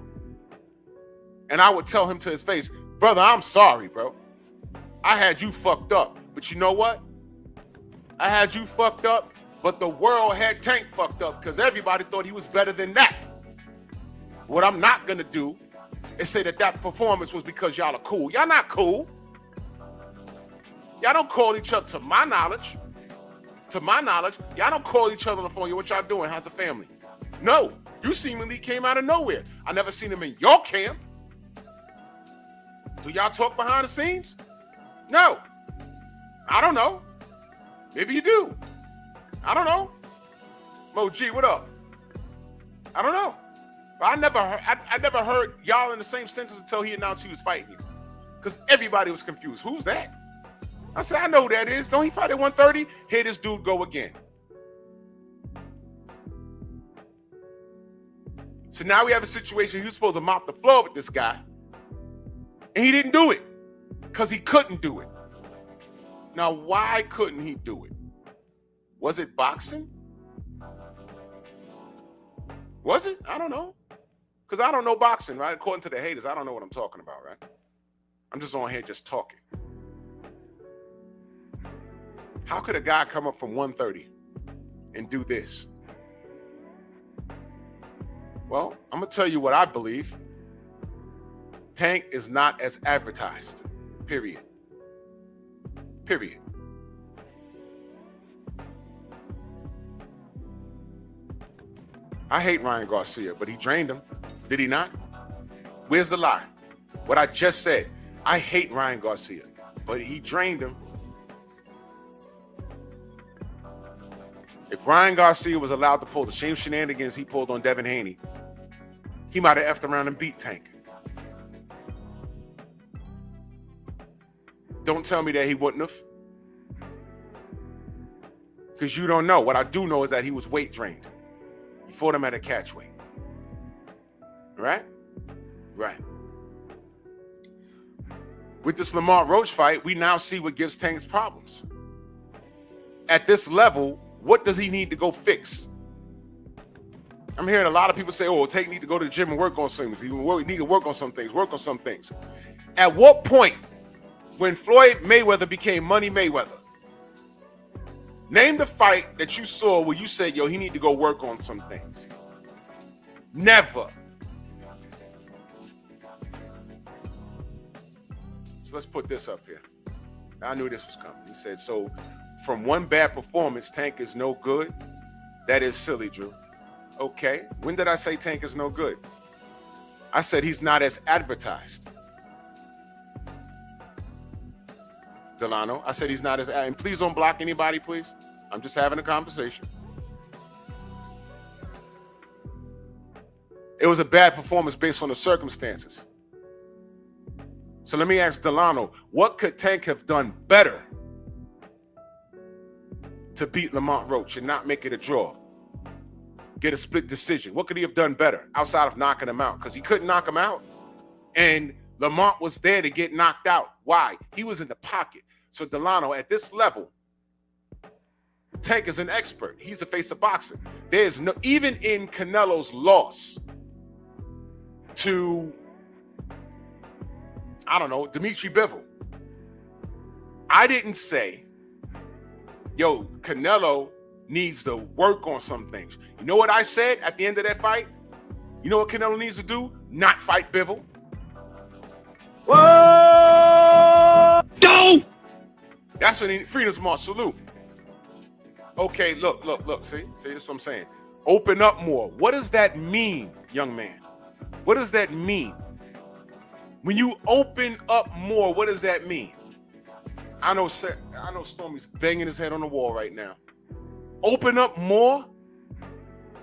And I would tell him to his face, brother, I'm sorry, bro. I had you fucked up. But you know what? I had you fucked up, but the world had Tank fucked up because everybody thought he was better than that. What I'm not going to do is say that performance was because y'all are cool. Y'all not cool. Y'all don't call each other, to my knowledge, y'all don't call each other on the phone. Yo, what y'all doing? How's the family? No, you seemingly came out of nowhere. I never seen him in your camp. Do y'all talk behind the scenes? No. I don't know. Maybe you do. I don't know. Mo G, what up? I don't know. But I never heard y'all in the same sentence until he announced he was fighting you. Because everybody was confused. Who's that? I said, I know who that is. Don't he fight at 130? Here this dude go again. So now we have a situation. He was supposed to mop the floor with this guy. And he didn't do it. Because he couldn't do it. Now, why couldn't he do it? Was it boxing? Was it? I don't know. Because I don't know boxing, right? According to the haters, I don't know what I'm talking about, right? I'm just on here just talking. How could a guy come up from 130 and do this? Well, I'm going to tell you what I believe. Tank is not as advertised. Period. Period. I hate Ryan Garcia, but he drained him. Did he not? Where's the lie? What I just said. I hate Ryan Garcia, but he drained him. If Ryan Garcia was allowed to pull the same shenanigans he pulled on Devin Haney, he might have effed around and beat Tank. Don't tell me that he wouldn't have. Because you don't know. What I do know is that he was weight drained. He fought him at a catch weight. Right? Right. With this Lamont Roach fight, we now see what gives Tank's problems. At this level, what does he need to go fix? I'm hearing a lot of people say, oh, Tank need to go to the gym and work on some things. He need to work on some things, At what point, when Floyd Mayweather became Money Mayweather, name the fight that you saw where you said, yo, he need to go work on some things. Never. So let's put this up here. I knew this was coming. He said, so from one bad performance, Tank is no good. That is silly, Drew. Okay. When did I say Tank is no good? I said he's not as advertised. Delano, I said he's not as, and please don't block anybody, please. I'm just having a conversation. It was a bad performance based on the circumstances. So let me ask Delano, what could Tank have done better to beat Lamont Roach and not make it a draw? Get a split decision. What could he have done better outside of knocking him out? Because he couldn't knock him out. And Lamont was there to get knocked out. Why? He was in the pocket. So Delano, at this level, Tank is an expert. He's the face of boxing. There's no, even in Canelo's loss to, I don't know, Dimitri Bivol, I didn't say, yo, Canelo needs to work on some things. You know what I said at the end of that fight? You know what Canelo needs to do? Not fight Bivol. What? Go! That's when he, Freedom's March, salute. Okay, look. See, that's what I'm saying. Open up more. What does that mean, young man? What does that mean? When you open up more, what does that mean? I know Stormy's banging his head on the wall right now. Open up more?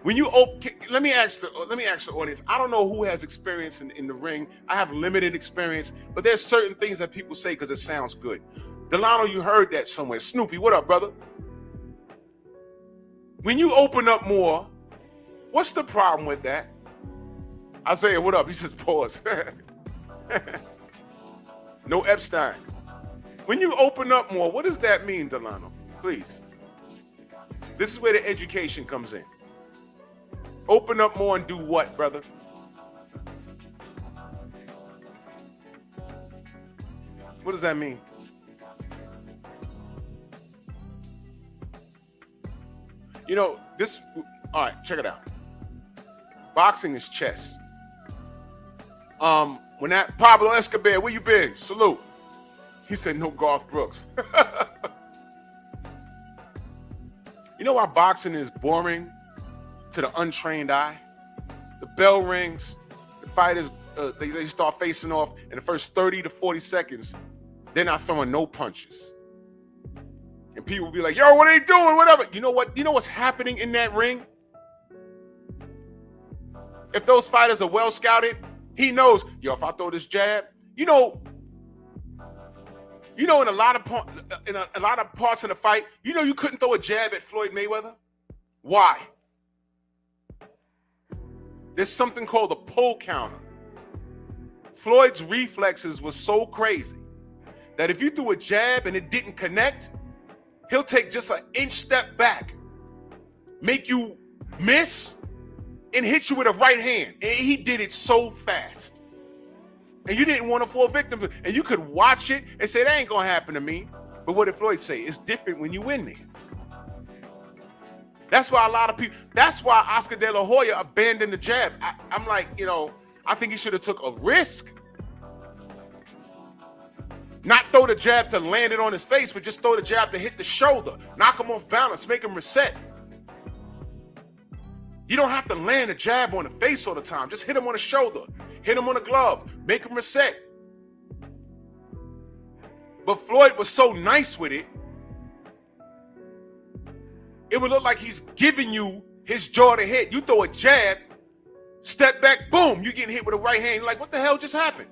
When you let me ask the audience. I don't know who has experience in the ring. I have limited experience, but there's certain things that people say because it sounds good. Delano, you heard that somewhere. Snoopy, what up, brother? When you open up more, what's the problem with that? Isaiah, what up? He says pause. No Epstein. When you open up more, what does that mean, Delano? Please. This is where the education comes in. Open up more and do what, brother? What does that mean? You know, all right, check it out. Boxing is chess. When that Pablo Escobar, where you been? Salute. He said no Garth Brooks. You know why boxing is boring to the untrained eye? The bell rings, the fighters, they start facing off in the first 30 to 40 seconds. They're not throwing no punches. And people will be like, yo, what are they doing? Whatever. You know what? You know what's happening in that ring? If those fighters are well scouted, he knows, yo, if I throw this jab, in a lot of parts of the fight, you couldn't throw a jab at Floyd Mayweather. Why? There's something called a pull counter. Floyd's reflexes were so crazy that if you threw a jab and it didn't connect, he'll take just an inch step back, make you miss, and hit you with a right hand. And he did it so fast. And you didn't want to fall victim to it. And you could watch it and say, that ain't going to happen to me. But what did Floyd say? It's different when you win there. That's why that's why Oscar De La Hoya abandoned the jab. I'm like, I think he should have took a risk. Not throw the jab to land it on his face, but just throw the jab to hit the shoulder, knock him off balance, make him reset. You don't have to land a jab on the face all the time. Just hit him on the shoulder, hit him on the glove, make him reset. But Floyd was so nice with it, it would look like he's giving you his jaw to hit. You throw a jab, step back, boom, you're getting hit with a right hand. You're like, what the hell just happened?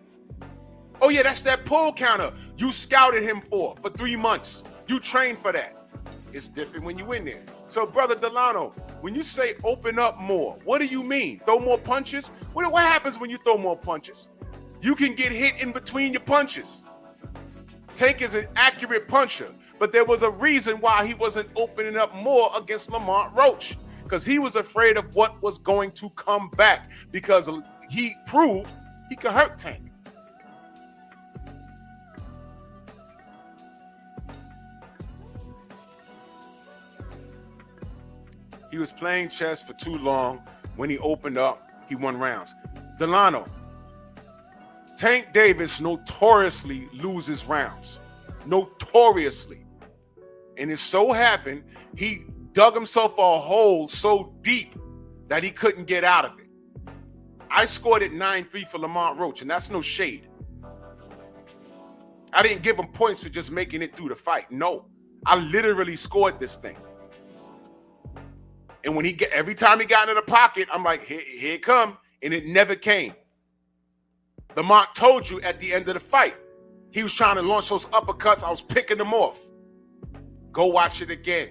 Oh yeah, that's that pull counter you scouted him for 3 months. You trained for that. It's different when you in there. So, Brother Delano, when you say open up more, what do you mean? Throw more punches? What happens when you throw more punches? You can get hit in between your punches. Tank is an accurate puncher, but there was a reason why he wasn't opening up more against Lamont Roach, because he was afraid of what was going to come back, because he proved he could hurt Tank. He was playing chess for too long. When he opened up, he won rounds. Delano, Tank Davis notoriously loses rounds. Notoriously. And it so happened, he dug himself a hole so deep that he couldn't get out of it. I scored it 9-3 for Lamont Roach, and that's no shade. I didn't give him points for just making it through the fight. No, I literally scored this thing. And when every time he got in the pocket, I'm like, here it come. And it never came. Lamont told you at the end of the fight, he was trying to launch those uppercuts. I was picking them off. Go watch it again.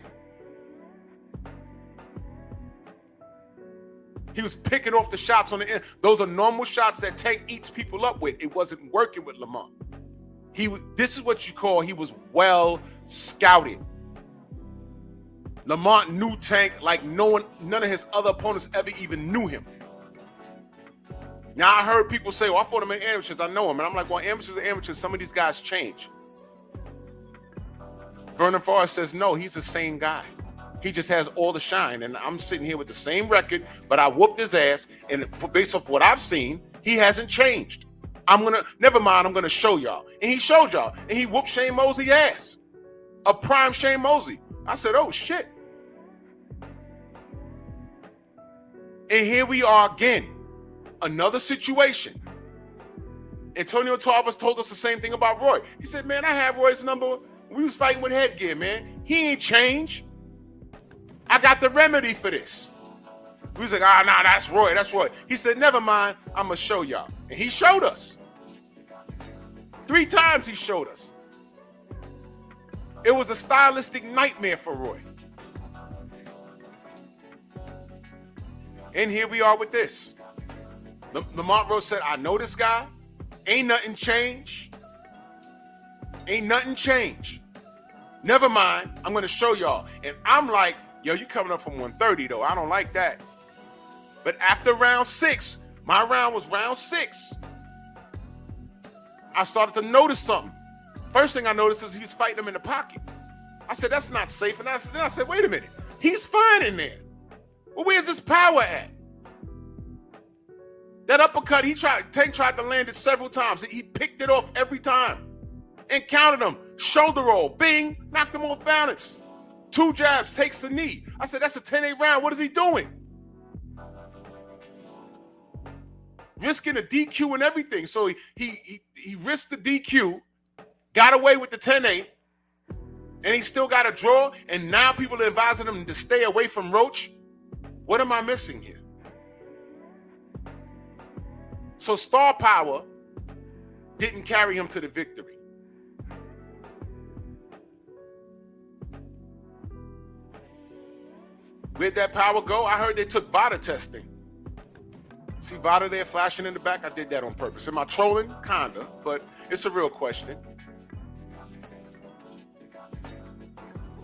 He was picking off the shots on the end. Those are normal shots that Tank eats people up with. It wasn't working with Lamont. This is what you call he was well scouted. Lamont knew Tank like none of his other opponents ever even knew him. Now, I heard people say, well, I fought him in amateurs. I know him. And I'm like, well, amateurs are amateurs. Some of these guys change. Vernon Forrest says, no, he's the same guy. He just has all the shine. And I'm sitting here with the same record, but I whooped his ass. And based off what I've seen, he hasn't changed. Never mind, I'm going to show y'all. And he showed y'all. And he whooped Shane Mosley's ass. A prime Shane Mosley. I said, oh, shit. And here we are again. Another situation. Antonio Tarver told us the same thing about Roy. He said, man, I had Roy's number when we was fighting with headgear, man. He ain't changed. I got the remedy for this. We was like, nah, that's Roy, that's Roy. He said, never mind, I'm going to show y'all. And he showed us. 3 times he showed us. It was a stylistic nightmare for Roy. And here we are with this. Lamont Roach said, I know this guy. Ain't nothing changed. Ain't nothing changed. Never mind. I'm going to show y'all. And I'm like, yo, you coming up from 130, though. I don't like that. But after round 6, my round was round 6. I started to notice something. First thing I noticed is he was fighting him in the pocket. I said, that's not safe. And then I said, wait a minute. He's fine in there. Well, where's his power at? That uppercut, Tank tried to land it several times. He picked it off every time and counted them. Shoulder roll, bing, knocked him off balance. 2 jabs, takes the knee. I said, that's a 10-8 round. What is he doing? Risking a DQ and everything. So he risked the DQ, got away with the 10-8, and he still got a draw, and now people are advising him to stay away from Roach. What am I missing here? So star power didn't carry him to the victory. Where'd that power go? I heard they took VADA testing. See VADA there flashing in the back? I did that on purpose. Am I trolling? Kinda, but it's a real question.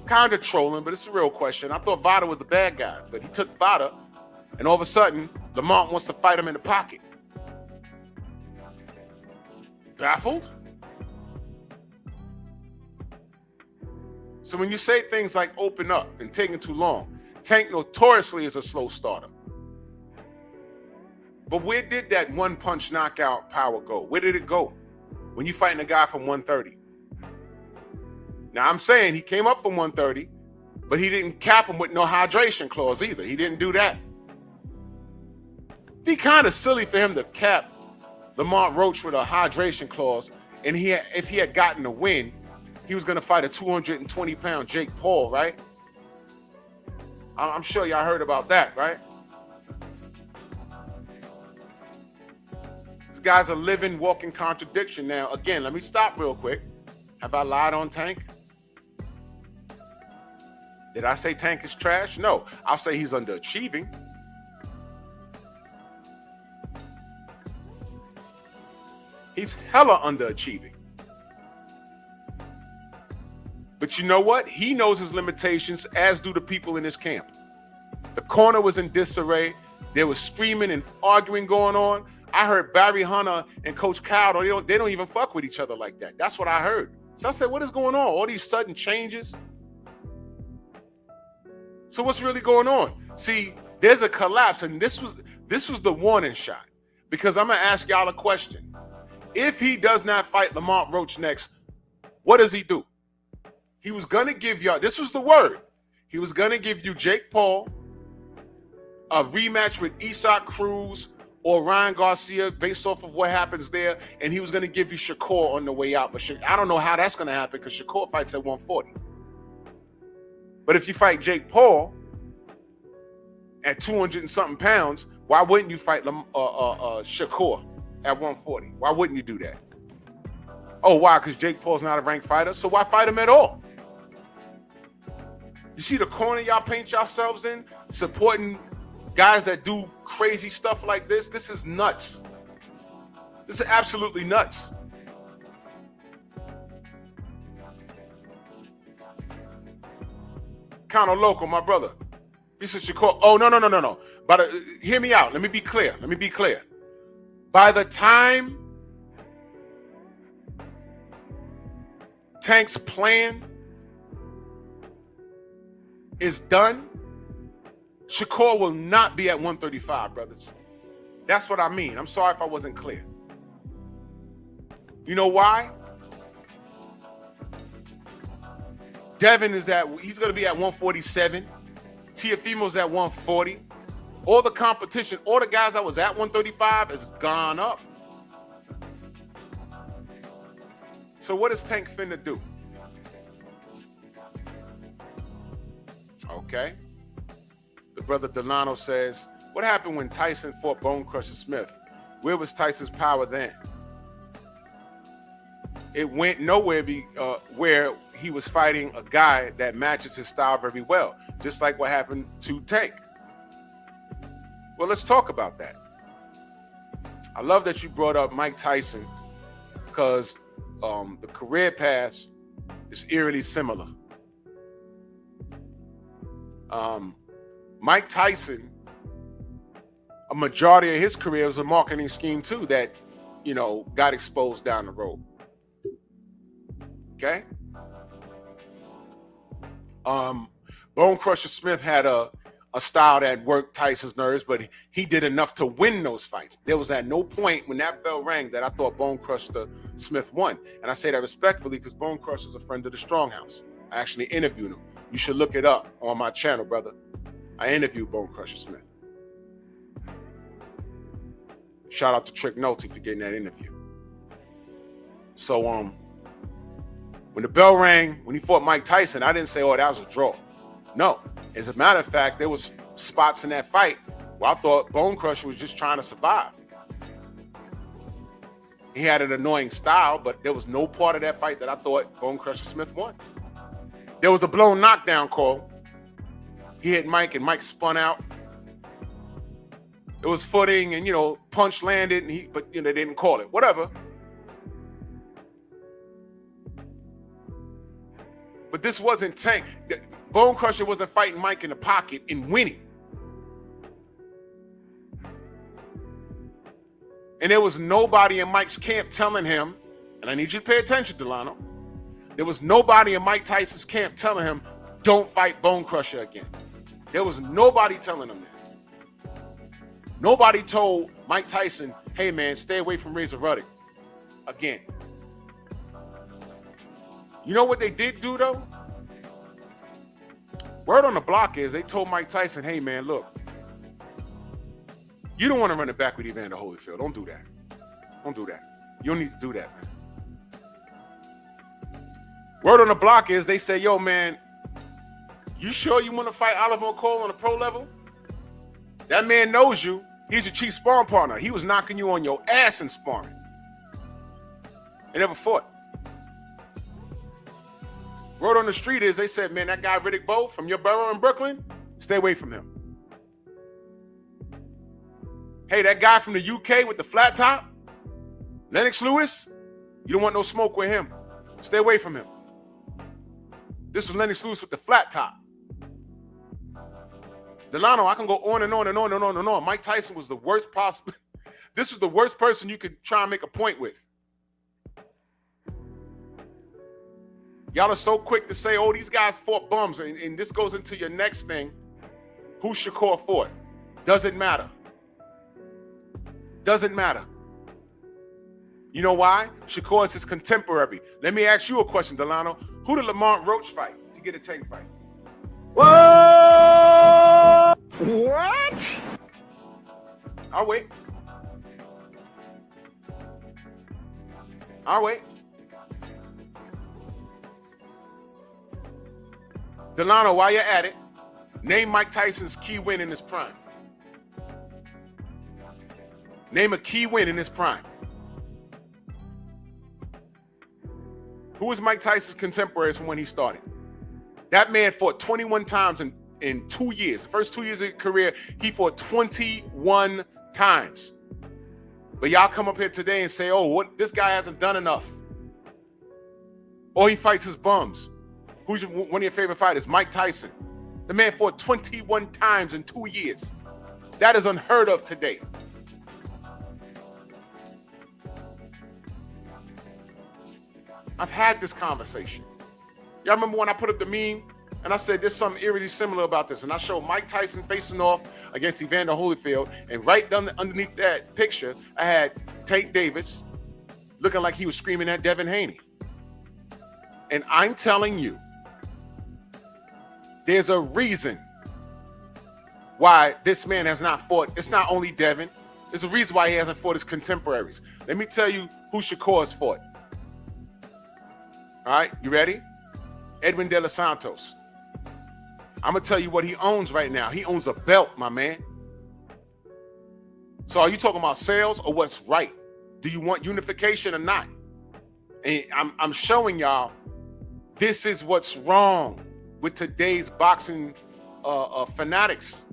Kinda trolling, but it's a real question. I thought VADA was the bad guy, but he took VADA, and all of a sudden, Lamont wants to fight him in the pocket. Baffled? So when you say things like open up and taking too long, Tank notoriously is a slow starter. But where did that one punch knockout power go? Where did it go when you fighting a guy from 130? Now I'm saying he came up from 130, but he didn't cap him with no hydration clause either. He didn't do that. Be kind of silly for him to cap Lamont Roach with a hydration clause, and if he had gotten a win, he was going to fight a 220-pound Jake Paul, right? I'm sure y'all heard about that, right? This guy's a living, walking contradiction. Now, again, let me stop real quick. Have I lied on Tank? Did I say Tank is trash? No. I'll say he's underachieving. He's hella underachieving. But you know what? He knows his limitations, as do the people in his camp. The corner was in disarray. There was screaming and arguing going on. I heard Barry Hunter and Coach Kyle, they don't even fuck with each other like that. That's what I heard. So I said, what is going on? All these sudden changes? So what's really going on? See, there's a collapse, and this was the warning shot. Because I'm going to ask y'all a question. If he does not fight Lamont Roach next, what does he do? He was going to give y'all, this was the word, he was going to give you Jake Paul, a rematch with Isaac Cruz or Ryan Garcia based off of what happens there, and he was going to give you Shakur on the way out. But I don't know how that's going to happen because Shakur fights at 140. But if you fight Jake Paul at 200 and something pounds, why wouldn't you fight Shakur at 140? Why wouldn't you do that? Oh, why? Because Jake Paul's not a ranked fighter? So why fight him at all? You see the corner y'all paint yourselves in, supporting guys that do crazy stuff like this? This is nuts. This is absolutely nuts. Counter local, my brother. He said Shakur. Oh, no. But hear me out. Let me be clear. By the time Tank's plan is done, Shakur will not be at 135, brothers. That's what I mean. I'm sorry if I wasn't clear. You know why? Devin he's going to be at 147. Teofimo's at 140. All the competition, all the guys that was at 135 has gone up. So what is Tank finna do? Okay. The brother Delano says, what happened when Tyson fought Bone Crusher Smith? Where was Tyson's power then? It went nowhere where he was fighting a guy that matches his style very well, just like what happened to Tank. Well, let's talk about that. I love that you brought up Mike Tyson because the career path is eerily similar. Mike Tyson, a majority of his career was a marketing scheme too that, got exposed down the road. Okay? Bone Crusher Smith had a style that worked Tyson's nerves, but he did enough to win those fights. There was at no point when that bell rang that I thought Bone Crusher Smith won. And I say that respectfully because Bone Crusher's a friend of the Stronghouse. I actually interviewed him. You should look it up on my channel, brother. I interviewed Bone Crusher Smith. Shout out to Trick Nolte for getting that interview. So when the bell rang, when he fought Mike Tyson, I didn't say, oh, that was a draw. No. As a matter of fact, there was spots in that fight where I thought Bone Crusher was just trying to survive. He had an annoying style, but there was no part of that fight that I thought Bone Crusher Smith won. There was a blown knockdown call. He hit Mike and Mike spun out. It was footing and, punch landed, but they didn't call it. Whatever. But this wasn't Tank. Bone Crusher wasn't fighting Mike in the pocket and winning. And there was nobody in Mike's camp telling him, and I need you to pay attention, Delano. There was nobody in Mike Tyson's camp telling him, don't fight Bone Crusher again. There was nobody telling him that. Nobody told Mike Tyson, hey man, stay away from Razor Ruddock again. You know what they did do though? Word on the block is they told Mike Tyson, hey man, look, you don't want to run it back with Evander Holyfield. Don't do that. Don't do that. You don't need to do that, man. Word on the block is they say, yo man, you sure you want to fight Oliver McCall on the pro level? That man knows you. He's your chief sparring partner. He was knocking you on your ass in sparring. They never fought. Word on the street is they said, man, that guy Riddick Bowe from your borough in Brooklyn, stay away from him. Hey, that guy from the UK with the flat top, Lennox Lewis, you don't want no smoke with him. Stay away from him. This was Lennox Lewis with the flat top. Delano, I can go on and on and on and on and on. Mike Tyson was the worst possible. This was the worst person you could try and make a point with. Y'all are so quick to say, oh, these guys fought bums. And this goes into your next thing. Who Shakur fought? Doesn't matter. Doesn't matter. You know why? Shakur is his contemporary. Let me ask you a question, Delano. Who did Lamont Roach fight to get a Tank fight? Whoa! What? I'll wait. I'll wait. Delano, while you're at it, name Mike Tyson's key win in his prime. Name a key win in his prime. Who was Mike Tyson's contemporaries from when he started? That man fought 21 times in 2 years. The first 2 years of his career, he fought 21 times. But y'all come up here today and say, oh, what, this guy hasn't done enough. Or he fights his bums. Who's one of your favorite fighters? Mike Tyson. The man fought 21 times in 2 years. That is unheard of today. I've had this conversation. Y'all remember when I put up the meme and I said there's something eerily similar about this, and I showed Mike Tyson facing off against Evander Holyfield, and right down underneath that picture, I had Tank Davis looking like he was screaming at Devin Haney. And I'm telling you, there's a reason why this man has not fought. It's not only Devin. There's a reason why he hasn't fought his contemporaries. Let me tell you who Shakur has fought. All right, you ready? Edwin De Los Santos. I'm going to tell you what he owns right now. He owns a belt, my man. So are you talking about sales or what's right? Do you want unification or not? And I'm showing y'all this is what's wrong with today's boxing fanatics.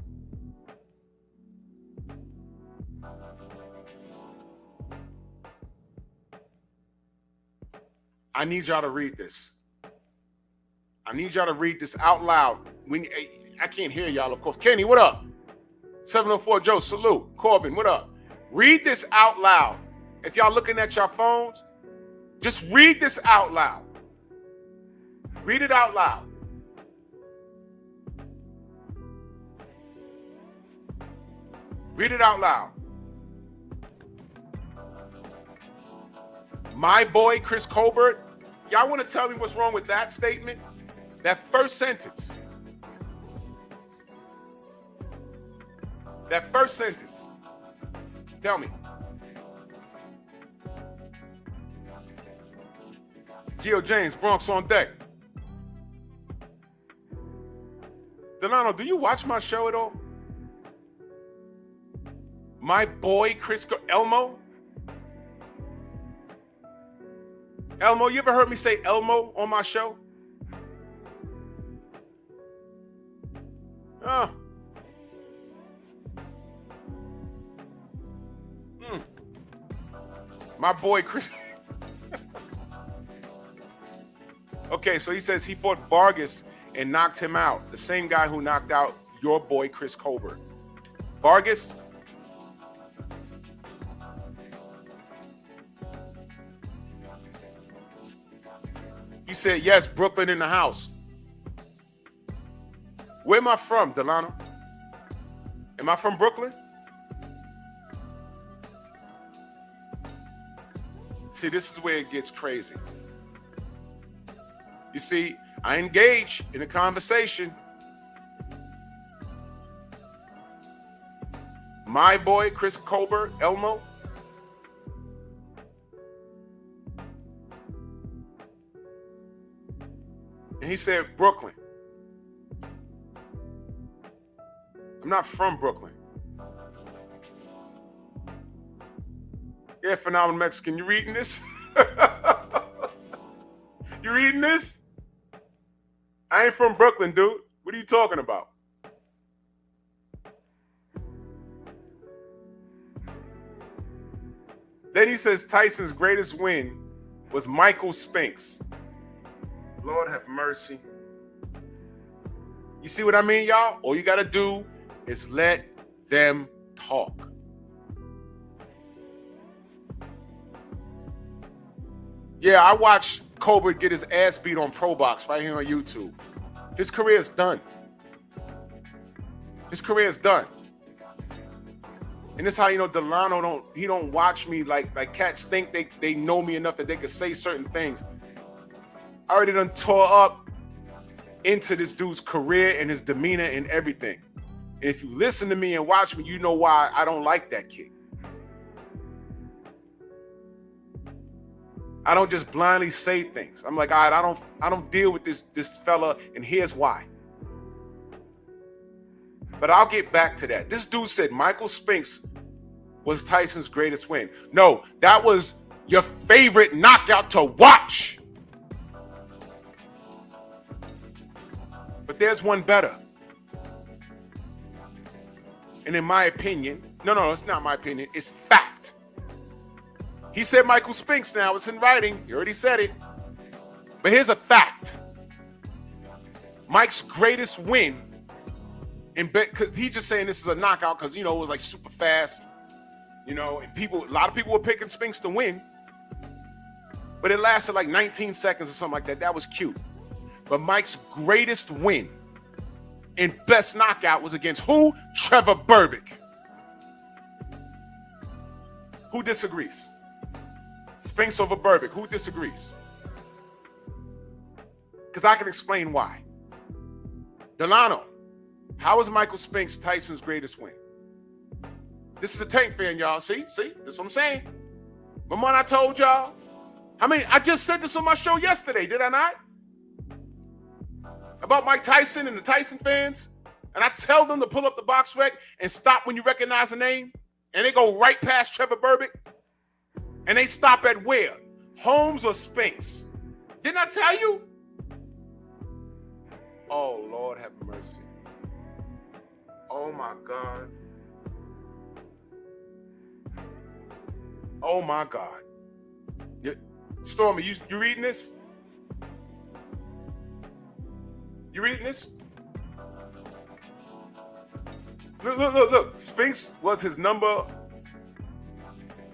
I need y'all to read this. I need y'all to read this out loud. I can't hear y'all, of course. Kenny, what up? 704 Joe, salute. Corbin, what up? Read this out loud. If y'all looking at your phones, just read this out loud. Read it out loud. Read it out loud. My boy, Chris Colbert. Y'all want to tell me what's wrong with that statement? That first sentence. That first sentence. Tell me. Gio James, Bronx on deck. Delano, do you watch my show at all? My boy, Elmo? Elmo, you ever heard me say Elmo on my show? Oh. My boy, Chris. Okay, so he says he fought Vargas and knocked him out. The same guy who knocked out your boy, Chris Colbert. Vargas? He said, yes, Brooklyn in the house. Where am I from, Delano? Am I from Brooklyn? See, this is where it gets crazy. You see, I engage in a conversation. My boy, Chris Colbert, Elmo. And he said, Brooklyn. I'm not from Brooklyn. Yeah, Phenomenal Mexican, you reading this? You reading this? I ain't from Brooklyn, dude. What are you talking about? Then he says Tyson's greatest win was Michael Spinks. Lord have mercy. You see what I mean, y'all? All you got to do is let them talk. Yeah, I watched Colbert get his ass beat on Pro Box right here on YouTube. His career is done. His career is done. And this is how you know Delano don't watch me like cats think they know me enough that they could say certain things. I already done tore up into this dude's career and his demeanor and everything. And if you listen to me and watch me, you know why I don't like that kid. I don't just blindly say things. I'm like, all right, I don't deal with this fella, and here's why. But I'll get back to that. This dude said Michael Spinks was Tyson's greatest win. No, that was your favorite knockout to watch. But there's one better. And in my opinion, no, it's not my opinion. It's fact. He said Michael Spinks now. It's in writing. He already said it. But here's a fact. Mike's greatest win, because he's just saying this is a knockout because, it was like super fast. And a lot of people were picking Spinks to win. But it lasted like 19 seconds or something like that. That was cute. But Mike's greatest win and best knockout was against who? Trevor Berbick. Who disagrees? Spinks over Berbick. Who disagrees? Because I can explain why. Delano, how is Michael Spinks Tyson's greatest win? This is a Tank fan, y'all. See? This is what I'm saying. Remember when I told y'all? I just said this on my show yesterday, did I not? About Mike Tyson and the Tyson fans. And I tell them to pull up the box rec and stop when you recognize a name. And they go right past Trevor Berbick. And they stop at where? Holmes or Spinks? Didn't I tell you? Oh, Lord have mercy. Oh, my God. Oh, my God. Stormy, you reading this? You reading this? Look. Spinks was his number.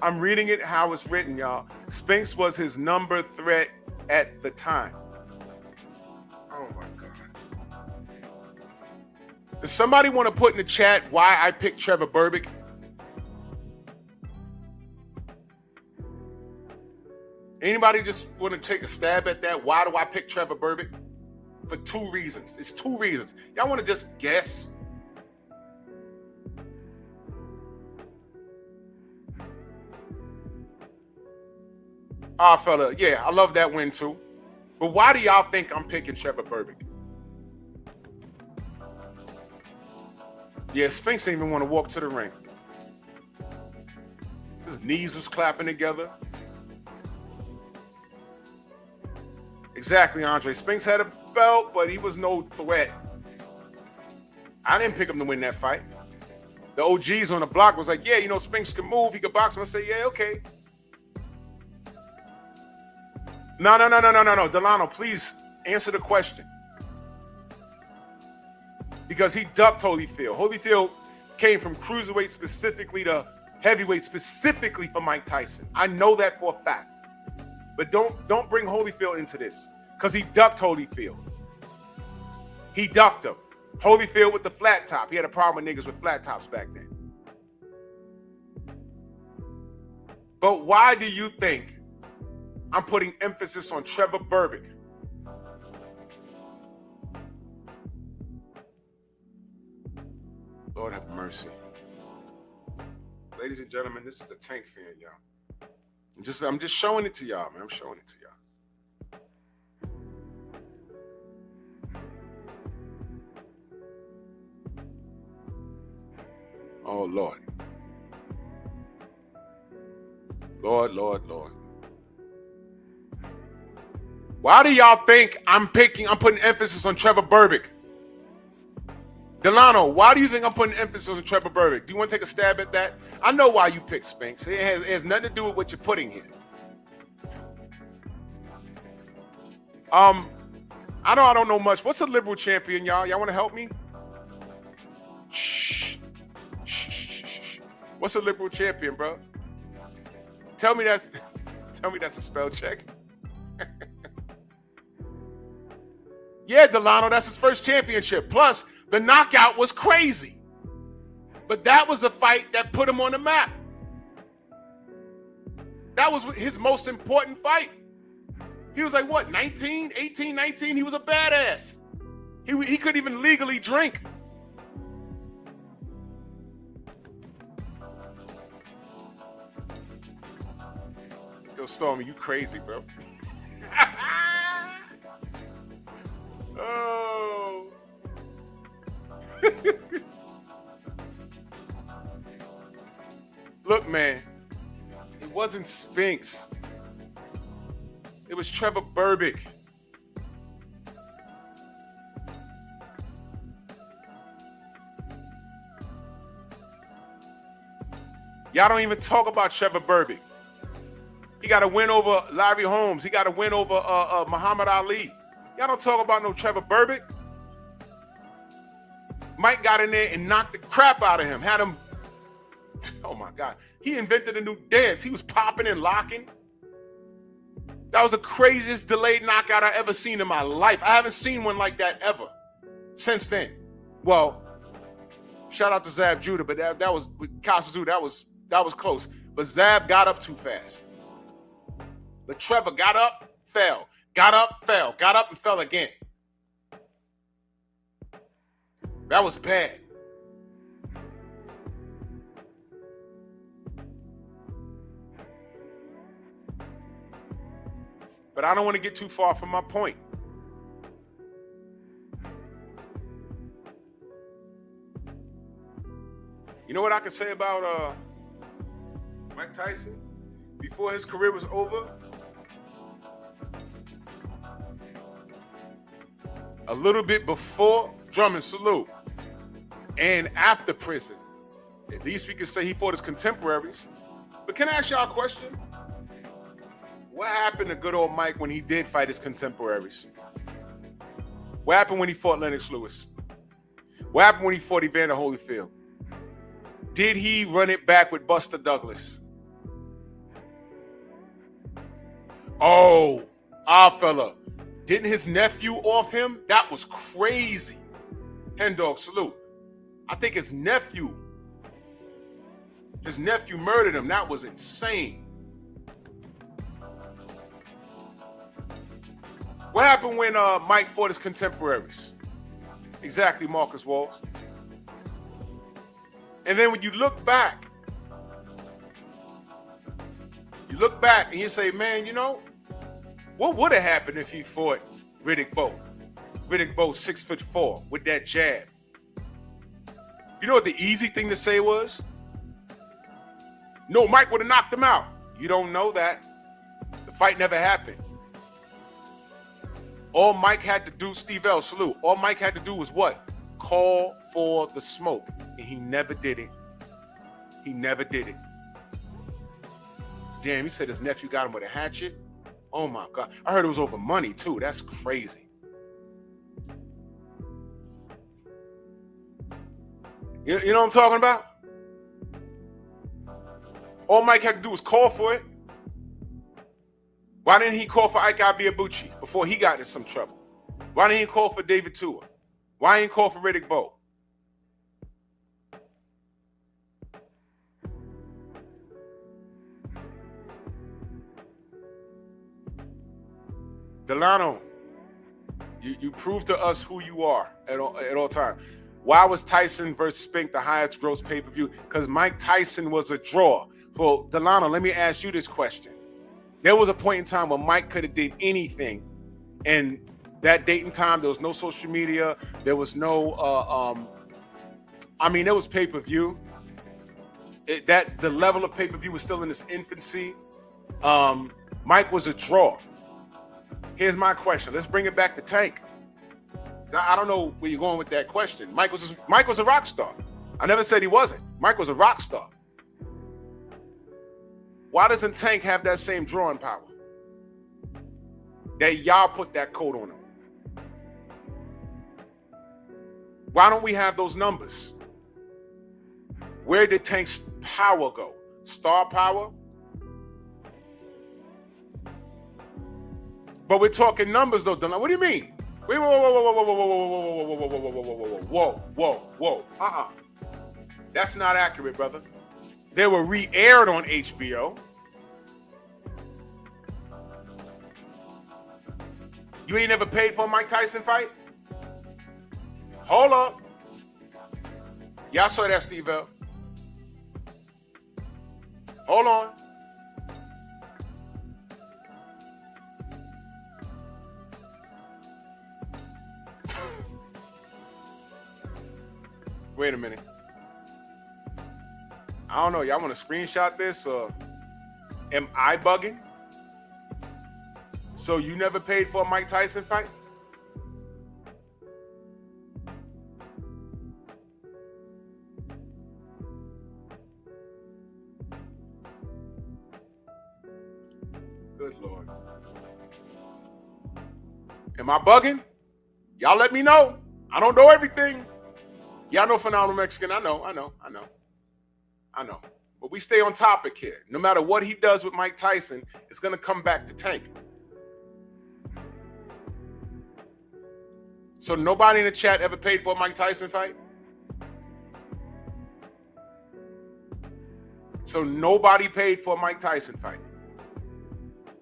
I'm reading it how it's written, y'all. Spinks was his number threat at the time. Oh, my God. Does somebody want to put in the chat why I picked Trevor Berbick? Anybody just want to take a stab at that? Why do I pick Trevor Berbick? For 2 reasons. It's 2 reasons. Y'all want to just guess? Ah, fella, yeah, I love that win too. But why do y'all think I'm picking Trevor Berbick? Yeah, Spinks didn't even want to walk to the ring. His knees was clapping together. Exactly, Andre. Spinks had a belt, but he was no threat. I didn't pick him to win that fight. The OGs on the block was like, yeah, you know, Spinks can move. He could box him. I say, yeah, okay. No. Delano, please answer the question. Because he ducked Holyfield. Holyfield came from cruiserweight specifically to heavyweight specifically for Mike Tyson. I know that for a fact. But don't bring Holyfield into this because he ducked Holyfield. He ducked him. Holyfield with the flat top. He had a problem with niggas with flat tops back then. But why do you think I'm putting emphasis on Trevor Berbick? Lord have mercy. Ladies and gentlemen, this is the Tank Fan, y'all. I'm just showing it to y'all, man. I'm showing it to y'all. Oh, Lord. Lord. Why do y'all think I'm putting emphasis on Trevor Berbick? Delano, why do you think I'm putting emphasis on Trevor Berbick? Do you want to take a stab at that? I know why you picked Spinks. It has nothing to do with what you're putting here. I don't know much. What's a liberal champion, y'all? Y'all want to help me? Shh. What's a liberal champion, bro? Tell me that's a spell check. Yeah, Delano, that's his first championship. Plus, the knockout was crazy. But that was a fight that put him on the map. That was his most important fight. He was like, what, 19? He was a badass. He couldn't even legally drink. Yo, Stormy, you crazy, bro. Oh. Look, man, it wasn't Spinks. It was Trevor Berbick. Y'all don't even talk about Trevor Berbick. He got a win over Larry Holmes. He got a win over Muhammad Ali. Y'all don't talk about no Trevor Berbick. Mike got in there and knocked the crap out of him. Had him, oh my God. He invented a new dance. He was popping and locking. That was the craziest delayed knockout I ever seen in my life. I haven't seen one like that ever since then. Well, shout out to Zab Judah, but that was with Kasazu. That was close. But Zab got up too fast. But Trevor got up, fell. Got up, fell. Got up and fell again. That was bad. But I don't want to get too far from my point. You know what I can say about Mike Tyson before his career was over? A little bit before, Drummond, salute, and after prison. At least we can say he fought his contemporaries. But can I ask y'all a question? What happened to good old Mike when he did fight his contemporaries? What happened when he fought Lennox Lewis? What happened when he fought Evander Holyfield? Did he run it back with Buster Douglas? Oh, fella. Didn't his nephew off him? That was crazy. Hen Dog, salute. I think his nephew murdered him. That was insane. What happened when Mike fought his contemporaries? Exactly, Marcus Walls. And then when you look back and you say, man, you know, what would have happened if he fought Riddick Bowe? Riddick Bowe 6'4" with that jab. You know what the easy thing to say was? No, Mike would have knocked him out. You don't know that. The fight never happened. All Mike had to do, Steve L, salute. All Mike had to do was what? Call for the smoke. And he never did it. He never did it. Damn, he said his nephew got him with a hatchet. Oh my God. I heard it was over money too. That's crazy. You know what I'm talking about? All Mike had to do was call for it. Why didn't he call for Ike Abiabuchi before he got in some trouble? Why didn't he call for David Tua? Why didn't he call for Riddick Bowe? Delano, you prove to us who you are at all times. Why was Tyson versus Spink the highest gross pay-per-view? Because Mike Tyson was a draw. For Delano, let me ask you this question. There was a point in time when Mike could have did anything. And that date and time, there was no social media. There was no, there was pay-per-view. The level of pay-per-view was still in its infancy. Mike was a draw. Here's my question. Let's bring it back to Tank. I don't know where you're going with that question. Mike was a rock star. I never said he wasn't. Mike was a rock star. Why doesn't Tank have that same drawing power? That y'all put that coat on him. Why don't we have those numbers? Where did Tank's power go? Star power? But we're talking numbers though, Dylan. What do you mean? Wait, whoa. That's not accurate, brother. They were re-aired on HBO. You ain't never paid for a Mike Tyson fight? Hold up. Y'all saw that, Steve L. Hold on. Wait a minute. I don't know. Y'all want to screenshot this or am I bugging? So you never paid for a Mike Tyson fight? Good Lord. Am I bugging? Y'all let me know. I don't know everything. Y'all know Phenomenal Mexican. I know. But we stay on topic here. No matter what he does with Mike Tyson, it's going to come back to Tank. So nobody in the chat ever paid for a Mike Tyson fight? So nobody paid for a Mike Tyson fight?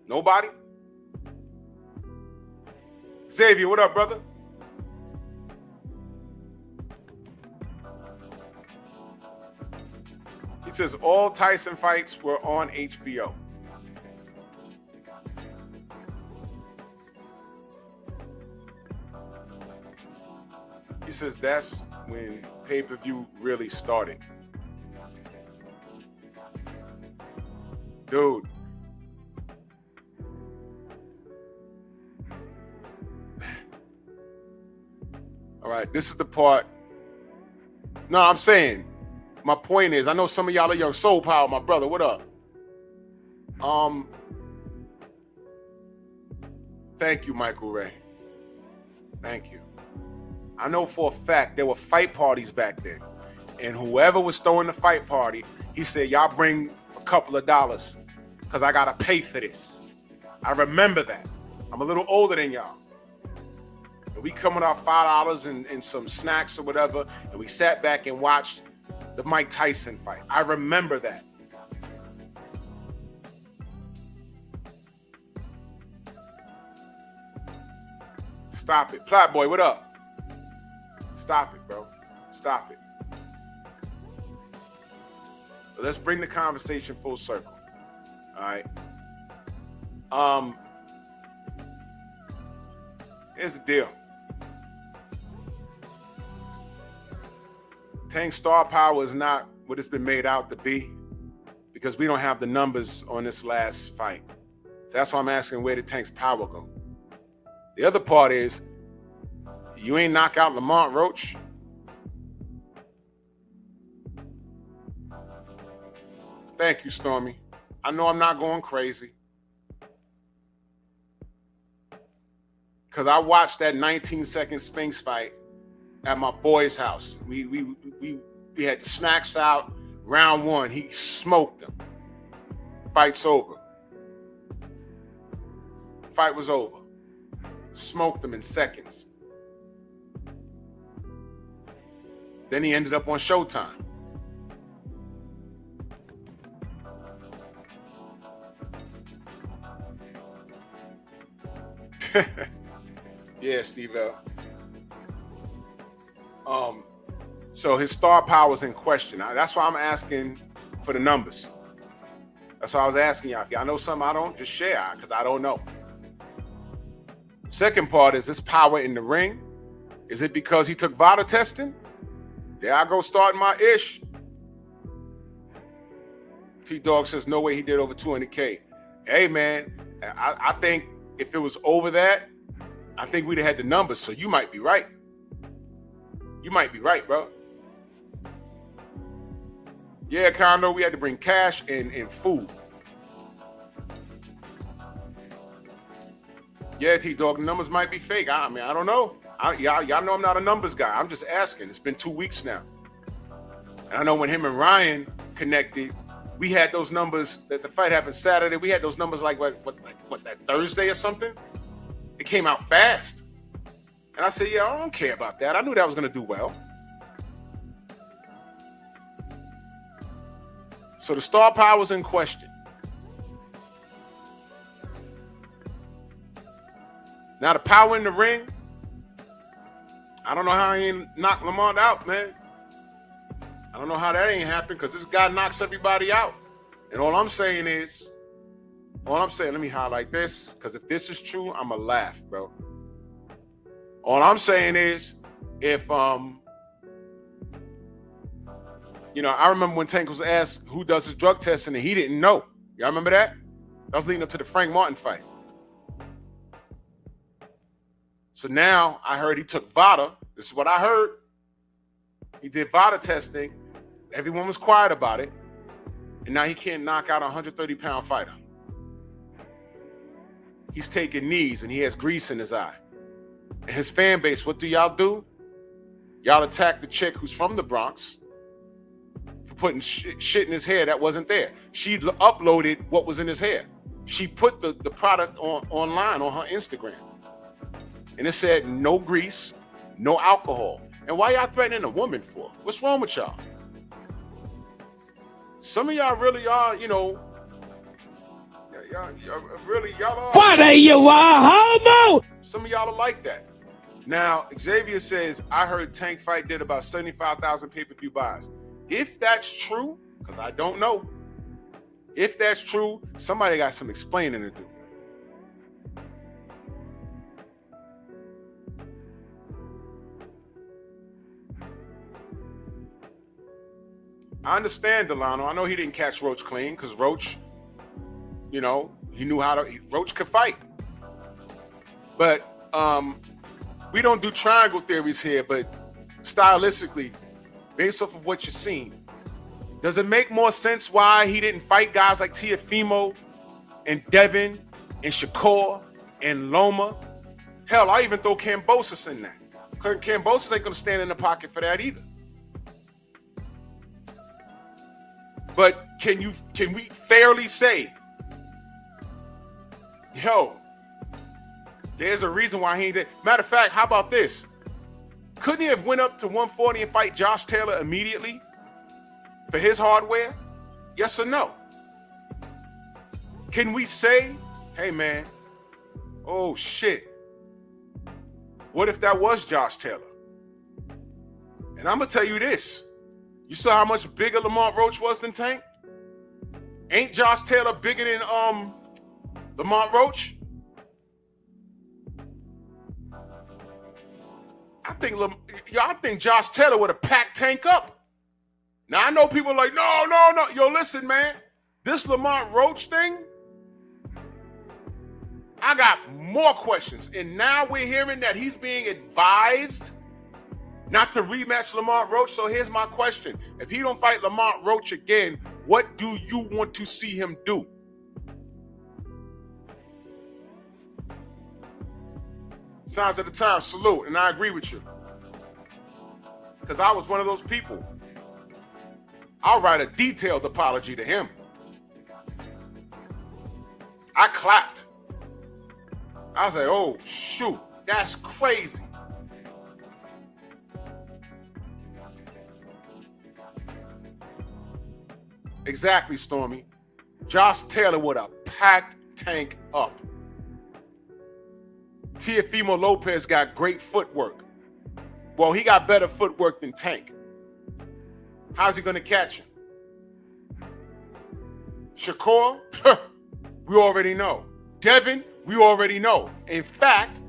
Nobody? Xavier, what up, brother? He says all Tyson fights were on HBO. He says that's when pay-per-view really started. Dude. All right, this is the part. No, I'm saying, my point is, I know some of y'all are young. Soul Power, my brother, what up? Thank you, Michael Ray. Thank you. I know for a fact there were fight parties back then. And whoever was throwing the fight party, he said, y'all bring a couple of dollars because I got to pay for this. I remember that. I'm a little older than y'all. And we come with our $5 and some snacks or whatever, and we sat back and watched the Mike Tyson fight. I remember that. Stop it. Plot boy, what up? Stop it, bro. Stop it. Let's bring the conversation full circle. All right. Here's the deal. Tank's star power is not what it's been made out to be because we don't have the numbers on this last fight. So that's why I'm asking, where did Tank's power go? The other part is, you ain't knock out Lamont Roach. Thank you, Stormy. I know I'm not going crazy. Because I watched that 19-second Spinks fight at my boy's house. We had the snacks out. Round one, he smoked him. Fight's over. Fight was over. Smoked him in seconds. Then he ended up on Showtime. Yeah, Steve L. So his star power is in question. That's why I'm asking for the numbers. That's why I was asking y'all. If y'all know something I don't, just share, because I don't know. Second part is this power in the ring. Is it because he took VADA testing? There I go starting my ish. T-Dog says no way he did over 200K. Hey, man, I think if it was over that, I think we'd have had the numbers, so you might be right. You might be right, bro. Yeah, Condo, we had to bring cash and food. Yeah, T-Dog, the numbers might be fake. I mean, I don't know. Y'all know I'm not a numbers guy. I'm just asking. It's been 2 weeks now. And I know when him and Ryan connected, we had those numbers that the fight happened Saturday. We had those numbers like that Thursday or something. It came out fast. And I said, yeah, I don't care about that. I knew that was going to do well. So the star power was in question. Now the power in the ring, I don't know how he ain't knocked Lamont out, man. I don't know how that ain't happened because this guy knocks everybody out. And all I'm saying, let me highlight this, because if this is true, I'm going to laugh, bro. All I'm saying is, if, I remember when Tank was asked who does his drug testing and he didn't know. Y'all remember that? That was leading up to the Frank Martin fight. So now I heard he took VADA. This is what I heard. He did VADA testing. Everyone was quiet about it. And now he can't knock out a 130-pound fighter. He's taking knees and he has grease in his eye. And his fan base, what do? Y'all attack the chick who's from the Bronx for putting shit in his hair that wasn't there. She uploaded what was in his hair. She put the product online on her Instagram. And it said no grease, no alcohol. And why y'all threatening a woman for? What's wrong with y'all? Some of y'all really are, y'all are. What are you, a homo? Some of y'all are like that. Now, Xavier says, I heard Tank Fight did about 75,000 pay-per-view buys. If that's true, because I don't know, if that's true, somebody got some explaining to do. I understand Delano. I know he didn't catch Roach clean because Roach, he knew Roach could fight. But we don't do triangle theories here, but stylistically, based off of what you're seeing, does it make more sense why he didn't fight guys like Teofimo and Devin and Shakur and Loma? Hell, I even throw Kambosos in that. Kambosos ain't gonna stand in the pocket for that either. But can we fairly say, there's a reason why he ain't there? Matter of fact, how about this? Couldn't he have went up to 140 and fight Josh Taylor immediately for his hardware? Yes or no? Can we say, hey man, oh shit, What if that was Josh Taylor? And I'm going to tell you this. You saw how much bigger Lamont Roach was than Tank? Ain't Josh Taylor bigger than Lamont Roach? I think Josh Taylor would have packed Tank up. Now, I know people are like, no. Yo, listen, man. This Lamont Roach thing, I got more questions. And now we're hearing that he's being advised not to rematch Lamont Roach. So here's my question. If he don't fight Lamont Roach again, what do you want to see him do? Signs of the time, salute. And I agree with you. Because I was one of those people. I'll write a detailed apology to him. I clapped. I was like, oh, shoot, that's crazy. Exactly, Stormy. Josh Taylor would have packed Tank up. Teofimo Lopez got great footwork. Well, he got better footwork than Tank. How's he going to catch him? Shakur? We already know. Devin? We already know. In fact,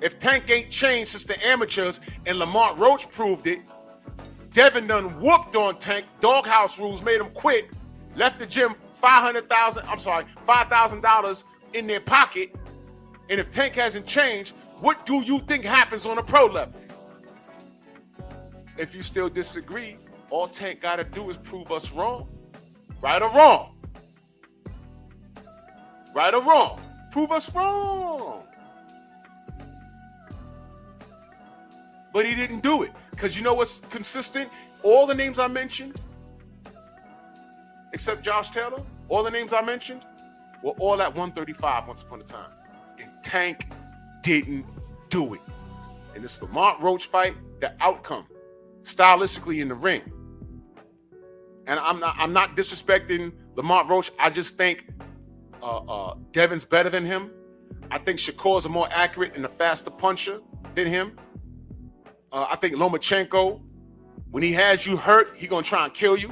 if Tank ain't changed since the amateurs and Lamont Roach proved it, Devin done whooped on Tank. Doghouse rules made him quit. Left the gym $5,000 in their pocket. And if Tank hasn't changed, what do you think happens on a pro level? If you still disagree, all Tank got to do is prove us wrong. Right or wrong? Right or wrong? Prove us wrong. But he didn't do it. Because you know what's consistent? All the names I mentioned, except Josh Taylor, all the names I mentioned were all at 135 once upon a time. And Tank didn't do it. And this Lamont Roach fight, the outcome, stylistically in the ring. And I'm not disrespecting Lamont Roach. I just think Devin's better than him. I think Shakur's a more accurate and a faster puncher than him. I think Lomachenko, when he has you hurt, he's going to try and kill you.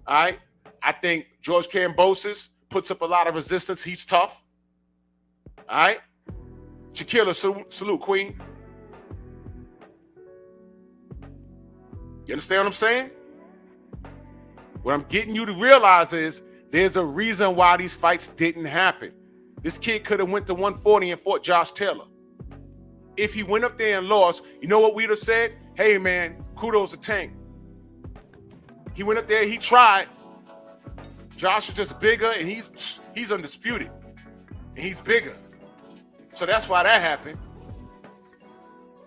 All right? I think George Kambosos puts up a lot of resistance. He's tough. All right? Shaquilla, salute, Queen. You understand what I'm saying? What I'm getting you to realize is there's a reason why these fights didn't happen. This kid could have went to 140 and fought Josh Taylor. If he went up there and lost, you know what we'd have said? Hey, man, kudos to Tank. He went up there, he tried. Josh is just bigger, and he's undisputed. And he's bigger. So that's why that happened.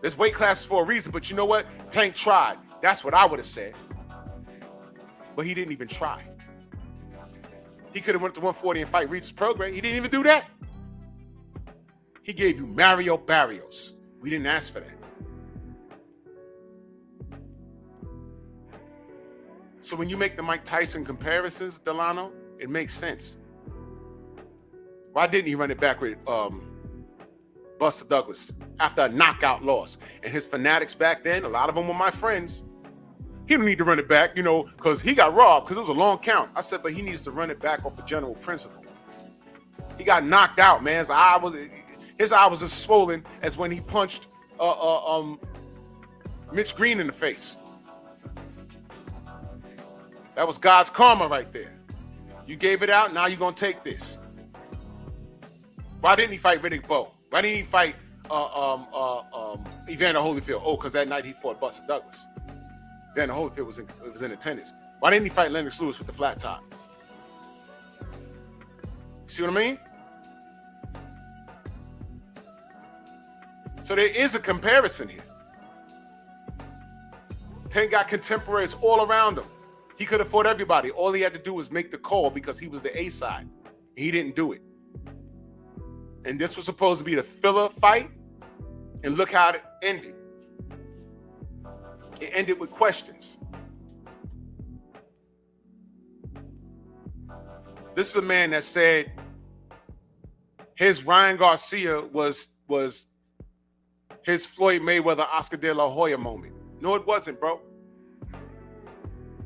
There's weight classes for a reason, but you know what? Tank tried. That's what I would have said. But he didn't even try. He could have went to 140 and fight Regis Prograis. He didn't even do that. He gave you Mario Barrios. We didn't ask for that. So when you make the Mike Tyson comparisons, Delano, it makes sense. Why didn't he run it back with Buster Douglas after a knockout loss? And his fanatics back then, a lot of them were my friends. He don't need to run it back, because he got robbed because it was a long count. I said, but he needs to run it back off a general principle. He got knocked out, man. His eye was as swollen as when he punched Mitch Green in the face. That was God's karma right there. You gave it out, now you're going to take this. Why didn't he fight Riddick Bowe? Why didn't he fight Evander Holyfield? Oh, because that night he fought Buster Douglas. Evander Holyfield was in attendance. Why didn't he fight Lennox Lewis with the flat top? See what I mean? So there is a comparison here. Tank got contemporaries all around him. He could have fought everybody. All he had to do was make the call because he was the A side. He didn't do it. And this was supposed to be the filler fight. And look how it ended. It ended with questions. This is a man that said his Ryan Garcia was his Floyd Mayweather, Oscar De La Hoya moment. No, it wasn't, bro.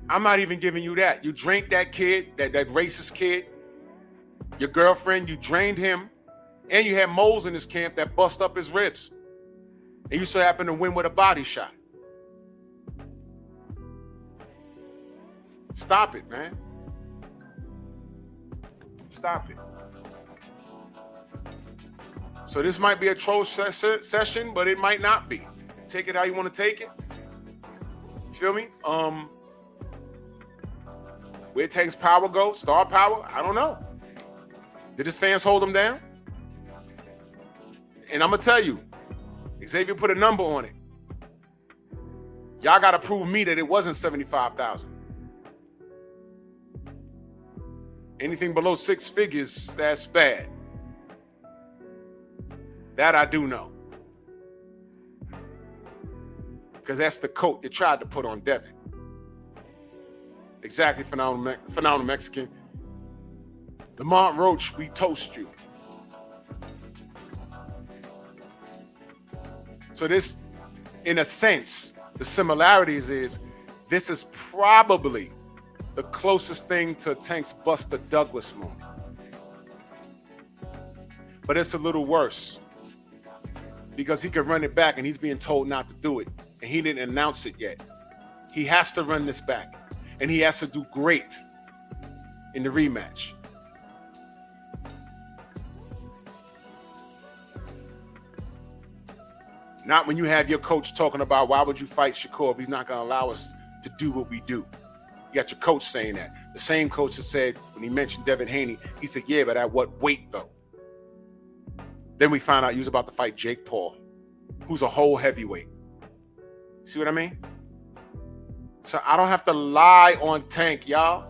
I'm not even giving you that. You drank that kid, that racist kid, your girlfriend, you drained him, and you had moles in his camp that bust up his ribs. And you so happen to win with a body shot. Stop it, man. Stop it. So this might be a troll session, but it might not be. Take it how you want to take it. You feel me? Where Tank's power go? Star power? I don't know. Did his fans hold him down? And I'm going to tell you, Xavier put a number on it. Y'all got to prove me that it wasn't 75,000. Anything below 6 figures, that's bad. That I do know. Because that's the coat they tried to put on Devin. Exactly, phenomenal Mexican. Lamont Roach, we toast you. So this, in a sense, the similarities is this is probably the closest thing to Tank's Buster Douglas moment. But it's a little worse because he could run it back and he's being told not to do it. And he didn't announce it yet. He has to run this back and he has to do great in the rematch. Not when you have your coach talking about why would you fight Shakur if he's not going to allow us to do what we do. You got your coach saying that. The same coach that said when he mentioned Devin Haney, he said, yeah, but at what weight though? Then we found out he was about to fight Jake Paul, who's a whole heavyweight. See what I mean? So I don't have to lie on Tank, y'all.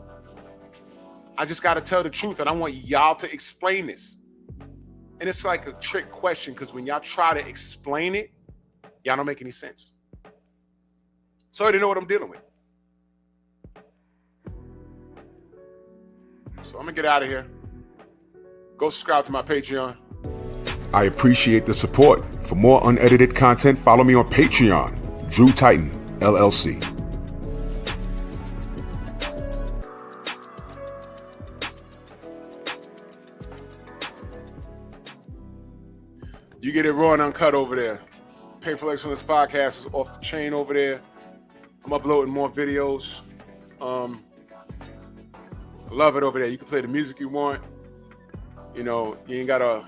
I just got to tell the truth, and I want y'all to explain this. And it's like a trick question because when y'all try to explain it, y'all don't make any sense. So I didn't know what I'm dealing with. So I'm going to get out of here. Go subscribe to my Patreon. I appreciate the support. For more unedited content, follow me on Patreon, Drew Titan, LLC. You get it raw and uncut over there. Painful Excellence Podcast is off the chain over there. I'm uploading more videos. I love it over there. You can play the music you want. You know, you ain't got to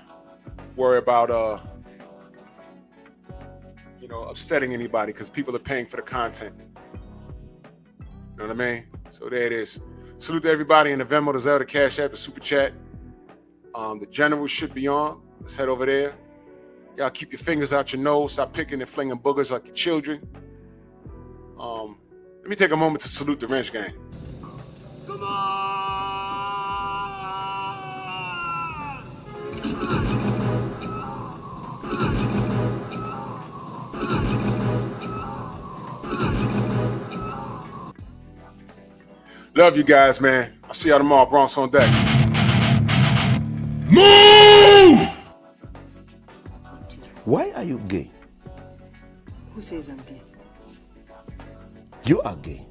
worry about, upsetting anybody because people are paying for the content. You know what I mean? So there it is. Salute to everybody in the Venmo, the Zelda, Cash App, the Super Chat. The General should be on. Let's head over there. Y'all keep your fingers out your nose. Stop picking and flinging boogers like your children. Let me take a moment to salute the Wrench Gang. Come on! Love you guys, man. I'll see y'all tomorrow. Bronx on deck. Move! Why are you gay? Who says I'm gay? You are gay.